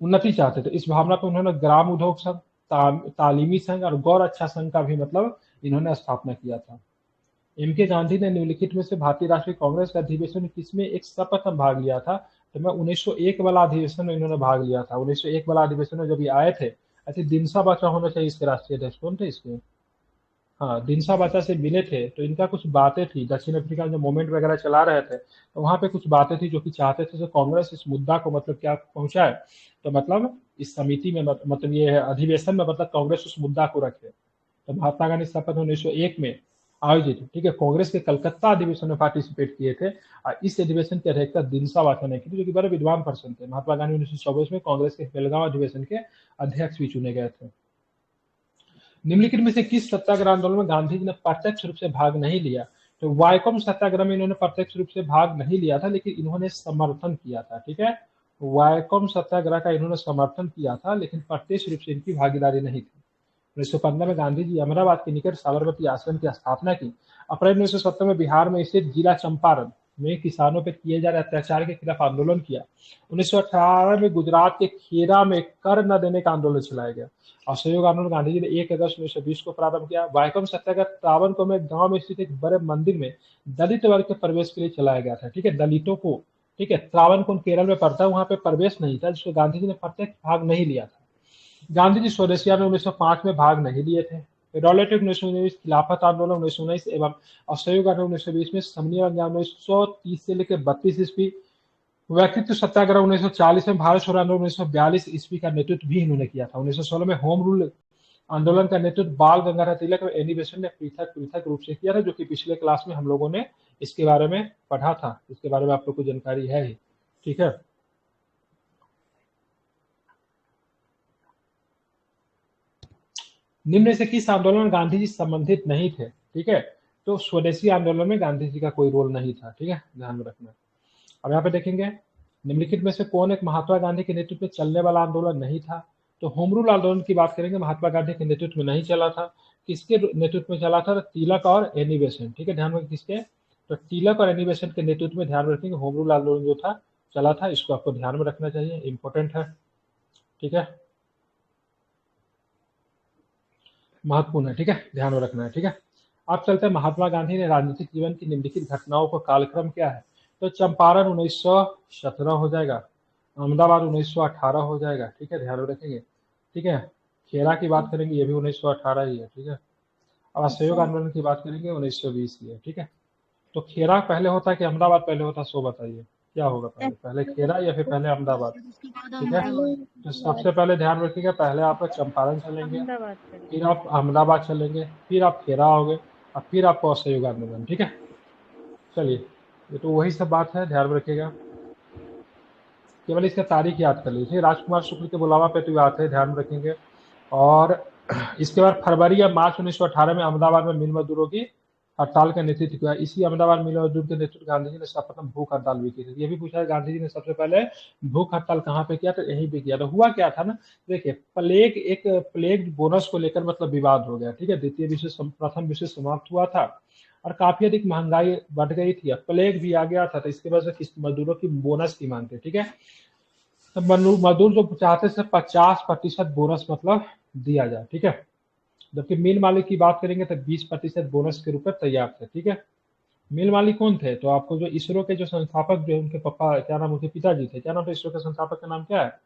उन्नति चाहते थे। इस भावना पर उन्होंने ग्राम उद्योग संघ, तालीमी संघ और गौ रक्षा संघ का भी मतलब इन्होंने स्थापना किया था। एम के गांधी ने निम्नलिखित में से भारतीय राष्ट्रीय कांग्रेस के अधिवेशन में किसमें एक शपथ में भाग लिया था, तो मैं 1901 वाला अधिवेशन में इन्होंने भाग लिया था। 1901 वाला अधिवेशन में जब ये आए थे, ऐसे दिनसा बाचा होना चाहिए इसके राष्ट्रीय अध्यक्ष, कौन थे इसके, हाँ, दिनसा बाचा से मिले थे, तो इनका कुछ बातें थी, दक्षिण अफ्रीका में जो मूवमेंट वगैरह चला रहे थे, तो वहां पे कुछ बातें थी जो कि चाहते थे जो कांग्रेस इस मुद्दा को मतलब क्या पहुंचाए, तो मतलब इस समिति में मतलब ये अधिवेशन में मतलब कांग्रेस उस मुद्दा को रखे। तो महात्मा गांधी शपथ 1901 में आयोजित, ठीक है, कांग्रेस के कलकत्ता अधिवेशन में पार्टिसिपेट किए थे, और इस अधिवेशन की अध्यक्षता दिनसा बाचा ने की थी, जो कि बड़े विद्वान पर्सन थे। महात्मा गांधी 1924 में कांग्रेस के बेलगांव अधिवेशन के अध्यक्ष भी चुने गए थे। निम्नलिखित में से किस सत्याग्रह आंदोलन में गांधी जी ने प्रत्यक्ष रूप से भाग नहीं लिया, तो वायकम सत्याग्रह में इन्होंने प्रत्यक्ष रूप से भाग नहीं लिया था, लेकिन इन्होंने समर्थन किया था। ठीक है, वायकम सत्याग्रह का इन्होंने समर्थन किया था, लेकिन प्रत्यक्ष रूप से इनकी भागीदारी नहीं थी। 1915 में गांधी जी अहमदाबाद के निकट साबरमती आश्रम की स्थापना की। अप्रैल 1970 में बिहार में स्थित जिला चंपारण में किसानों पर किए जा रहे अत्याचार के खिलाफ आंदोलन किया। 1918 में गुजरात के खेरा में कर न देने का आंदोलन चलाया गया। असहयोग आंदोलन गांधी जी ने 1 अगस्त 1920 को प्रारंभ किया। वायकम सत्याग्रह त्रावणकोर में गांव में स्थित एक बड़े मंदिर में दलित वर्ग के प्रवेश के लिए चलाया गया था। ठीक है, दलितों को, ठीक है, त्रावणकोर केरल में पड़ता है, वहां पे प्रवेश नहीं था, जिसको गांधी जी ने प्रत्यक्ष भाग नहीं लिया था। गांधी जी स्वदेशिया में 1905 में भाग नहीं लिए थे। रॉलेटिव 1919, खिलाफत आंदोलन 1919 एवं असहयोग आंदोलन 1920 में, समन्वय आंदोलन 1930 से लेकर 32 ईस्वी, व्यक्तित्व सत्याग्रह 1940 में, भारत छोड़ो आंदोलन 1942 ईस्वी का नेतृत्व भी इन्होंने किया था। 1916 में होम रूल आंदोलन का नेतृत्व बाल गंगाधर तिलक और एनी बेसेंट ने पृथक पृथक रूप से किया था, जो कि पिछले क्लास में हम लोगों ने इसके बारे में पढ़ा था, इसके बारे में आप लोग को जानकारी है ही। ठीक है, निम्न से किस आंदोलन में गांधी जी संबंधित नहीं थे, ठीक है, तो स्वदेशी आंदोलन में गांधी जी का कोई रोल नहीं था। ठीक है, ध्यान में रखना। अब यहाँ पे देखेंगे निम्नलिखित में से कौन एक महात्मा गांधी के नेतृत्व में चलने वाला आंदोलन नहीं था? तो होम रूल आंदोलन की बात करेंगे, महात्मा गांधी के नेतृत्व में नहीं चला था। किसके नेतृत्व में चला था? तो तिलक और एनी बेसेंट। ठीक है, ध्यान में किसके? तो तिलक और एनी बेसेंट के नेतृत्व में ध्यान रखेंगे होम रूल आंदोलन जो था चला था। इसको आपको ध्यान में रखना चाहिए, इंपॉर्टेंट है। ठीक है, महत्वपूर्ण है। ठीक है, ध्यान में रखना है। ठीक है, अब चलते हैं महात्मा गांधी ने राजनीतिक जीवन की निम्नलिखित घटनाओं का कालक्रम क्या है? तो चंपारण 1917 हो जाएगा, अहमदाबाद 1918 हो जाएगा। ठीक है, ध्यान में रखेंगे। ठीक है, खेरा की बात करेंगे, ये भी 1918 ही है। ठीक है, अब असहयोग आंदोलन की बात करेंगे, 1920 ही है। ठीक है, तो खेरा पहले होता है कि अहमदाबाद पहले होता है, सो बताइए क्या होगा पहले, पहले खेरा या फिर पहले अहमदाबाद? ठीक है, तो सबसे पहले ध्यान रखिएगा, पहले आप चंपारण चलेंगे, फिर आप अहमदाबाद चलेंगे, फिर आप खेरा आओगे, और फिर आपको असहयोग आंदोलन। ठीक है, चलिए, ये तो वही सब बात है, ध्यान रखिएगा, केवल इसका तारीख याद कर लीजिए। राजकुमार शुक्ल के बुलावा पे तो आते हैं, ध्यान रखेंगे। और इसके बाद फरवरी या मार्च 1918 में अहमदाबाद में मिल मजदूरों की हड़ताल का नेतृत्व किया। इसी अहमदाबाद मिल मजदूर के नेतृत्व गांधी जी ने सर्वप्रथम भूख हड़ताल भी की थी। ये भी पूछा है गांधी जी ने सबसे पहले भूख हड़ताल कहाँ पे किया? तो यहीं पे किया था। हुआ क्या था ना, देखिए, प्लेग बोनस को लेकर मतलब विवाद हो गया। ठीक है, प्रथम विश्व समाप्त हुआ था और काफी अधिक महंगाई बढ़ गई थी, प्लेग भी आ गया था, तो इसके वजह से मजदूरों की बोनस की मांग थी। ठीक है, तो मजदूर जो चाहते थे 50% बोनस मतलब दिया जाए। ठीक है, जबकि मिल मालिक की बात करेंगे तो 20% बोनस के रूप में तैयार थे। ठीक है, मिल मालिक कौन थे? तो आपको जो इसरो के जो संस्थापक, जो उनके पापा, क्या नाम, उनके पिताजी थे, क्या नाम था इसरो के संस्थापक का नाम क्या है?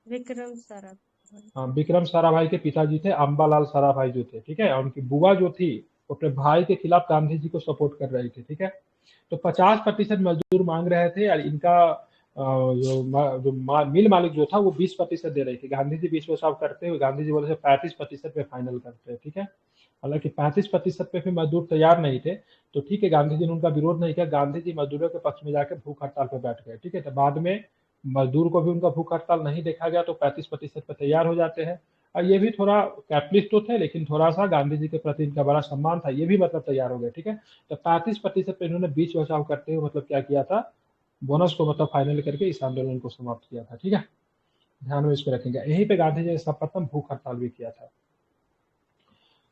विक्रम साराभाई। हाँ, विक्रम साराभाई के पिताजी थे अम्बालाल साराभाई जो थे। ठीक है, और उनकी बुआ जो थी वो अपने भाई के खिलाफ गांधी जी को सपोर्ट कर रही थी। ठीक है, तो 50% मजदूर मांग रहे थे और इनका मिल मालिक जो था वो 20% दे रही थी। गांधी जी बीच में सब करते हुए गांधी जी बोले 35% पे फाइनल करते हैं। ठीक है, हालांकि 35% पे भी मजदूर तैयार नहीं थे, तो ठीक है, गांधी जी ने उनका विरोध नहीं किया, गांधी जी मजदूरों के पक्ष में जाकर भूख हड़ताल पे बैठ गए। ठीक है, तो बाद में मजदूर को भी उनका भूख हड़ताल नहीं देखा गया, तो 35% पे तैयार हो जाते हैं। और ये भी थोड़ा कैपिटलिस्ट तो थे, लेकिन थोड़ा सा गांधी जी के प्रति इनका बड़ा सम्मान था, ये भी मतलब तैयार हो गए। ठीक है, तो 35% पे इन्होंने बीच बचाव करते हुए मतलब क्या किया था, बोनस को मतलब फाइनल करके इस आंदोलन को समाप्त किया था। ठीक है, ध्यान में इसको रखेंगे। यहीं पे गांधी जी ने सर्वप्रथम भूख हड़ताल भी किया था।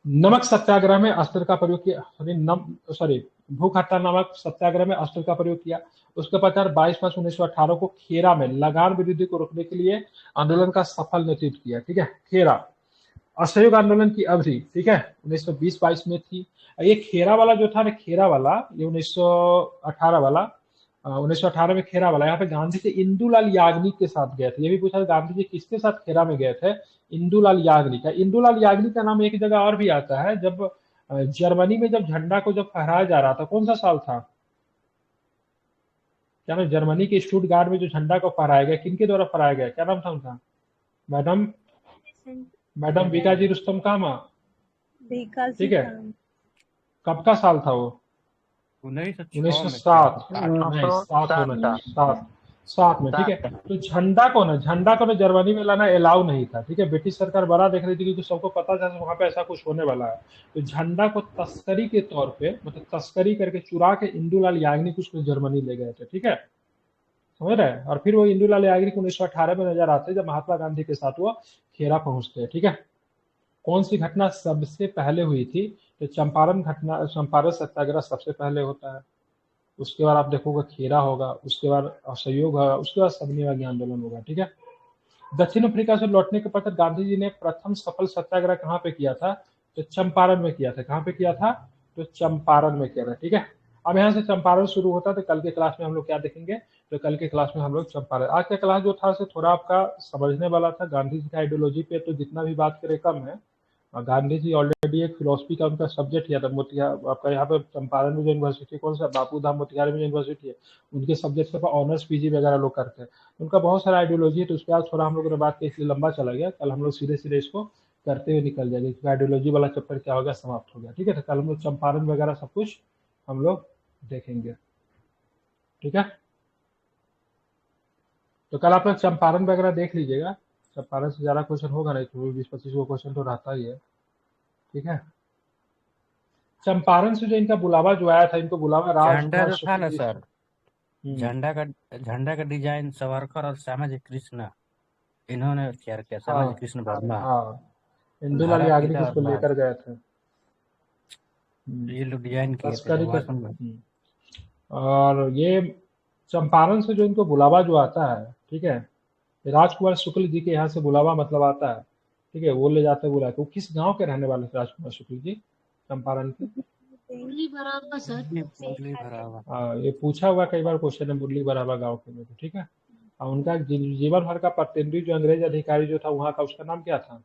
नमक सत्याग्रह में अस्त्र का प्रयोग किया, भूख हड़ताल नामक सत्याग्रह में अस्त्र का प्रयोग किया। उसके पश्चात 22 मार्च 1918 को खेरा में लगान वृद्धि को रोकने के लिए आंदोलन का सफल नेतृत्व किया। ठीक है, खेरा असहयोग आंदोलन की अवधि, ठीक है, 1920-22 में थी। ये खेरा वाला जो था ना, खेरा वाला, ये 1918 वाला, 1918 में खेरा वाला, यहाँ पे गांधी जी इंदुलाल याग्निक के साथ गए थे। ये भी पूछा गांधी जी किसके साथ खेरा में गए थे? इंदुलाल याग्निक का। इंदुलाल याग्निक का नाम एक जगह और भी आता है, जब जर्मनी में जब झंडा को जब फहराया जा रहा था, कौन सा साल था? क्या नाम, जर्मनी के स्टुटगार्ट में जो झंडा को फहराया गया, किनके द्वारा फहराया गया, क्या नाम था उनका? मैडम मैडम बीकाजी रुस्तम कामा। ठीक है, कब का साल था वो? 1907 नहीं, 7 में। ठीक है, तो झंडा को ना जर्मनी में लाना अलाउ नहीं था। ठीक है, ब्रिटिश सरकार बड़ा देख रही थी, क्योंकि सबको पता था वहां पे ऐसा कुछ होने वाला है। तो झंडा को तस्करी के तौर पे, मतलब तस्करी करके चुरा के इंदुलाल याग्निक उसको जर्मनी ले गए थे। ठीक है, समझ रहे हैं? और फिर वो इंदुलाल याग्निक 1918 में नजर आते हैं, जब महात्मा गांधी के साथ वो खेरा पहुंचते हैं। ठीक है, कौन सी घटना सबसे पहले हुई थी? तो चंपारण सत्याग्रह सबसे पहले होता है। उसके बाद आप देखोगे खेरा होगा, उसके बाद असहयोग होगा, उसके बाद सबनीवागी आंदोलन होगा। ठीक है, दक्षिण अफ्रीका से लौटने के पश्चात गांधी जी ने प्रथम सफल सत्याग्रह कहाँ पे किया था? तो चंपारण में किया था। कहाँ पे किया था? तो चंपारण में किया था। ठीक है, अब यहाँ से चंपारण शुरू होता है। तो कल के क्लास में हम लोग क्या देखेंगे? तो कल के क्लास में हम लोग चंपारण, आज का क्लास जो था थोड़ा आपका समझने वाला था। गांधी जी का आइडियोलॉजी पे तो जितना भी बात करें कम है। गांधी जी ऑलरेडी एक फिलोसफी का उनका सब्जेक्ट किया था। मोतिहारी आपका यहाँ पे चंपारण में जो यूनिवर्सिटी, कौन सा, बापू धाम मोतिहारी में यूनिवर्सिटी है, उनके सब्जेक्ट के ऑनर्स पीजी वगैरह लोग करते हैं। उनका बहुत सारा आइडियोलॉजी है, तो उसके बाद थोड़ा हम लोग ने बात की, इसलिए लंबा चला गया। कल हम लोग सीधे सीधे इसको करते हुए निकल जाएंगे, क्योंकि आइडियोलॉजी वाला चैप्टर क्या हो गया, समाप्त हो गया। ठीक है, तो कल हम लोग चंपारण वगैरह सब कुछ हम लोग देखेंगे। ठीक है, तो कल आप लोग चंपारण वगैरह देख लीजिएगा। चंपारण से ज्यादा क्वेश्चन होगा नहीं, तो 20-25 क्वेश्चन तो रहता ही है। ठीक है, चंपारण से जो इनका बुलावा जो आया था, इनको बुलावा झंडा जो था ना सर, झंडा का डिजाइन सावरकर और श्यामाजी कृष्ण इन्होंने तैयार किया। श्यामाजी हाँ कृष्ण वर्मा, हाँ, इंदुलाल भारत याग्निक पिता और उसको लेकर गए थे। ये लोग डिजाइन किए थे तस्करी जब कर भाषण में। और ये चंपारण से जो इनको बुलावा जो आता है, ठीक है, राजकुमार शुक्ल जी के यहाँ से बुलावा मतलब आता है, ठीक है, वो ले जाते बुला के। वो किस गांव के रहने वाले थे राजकुमार शुक्ल जी, चंपारण के? मुरली भरावा सर मुरली भरावा। ये पूछा हुआ कई बार क्वेश्चन है, मुरली भरावा गांव के लोग, ठीक है। और उनका जीवन भर का प्रतिनिधि जो अंग्रेज अधिकारी जो था वहाँ का, उसका नाम क्या था?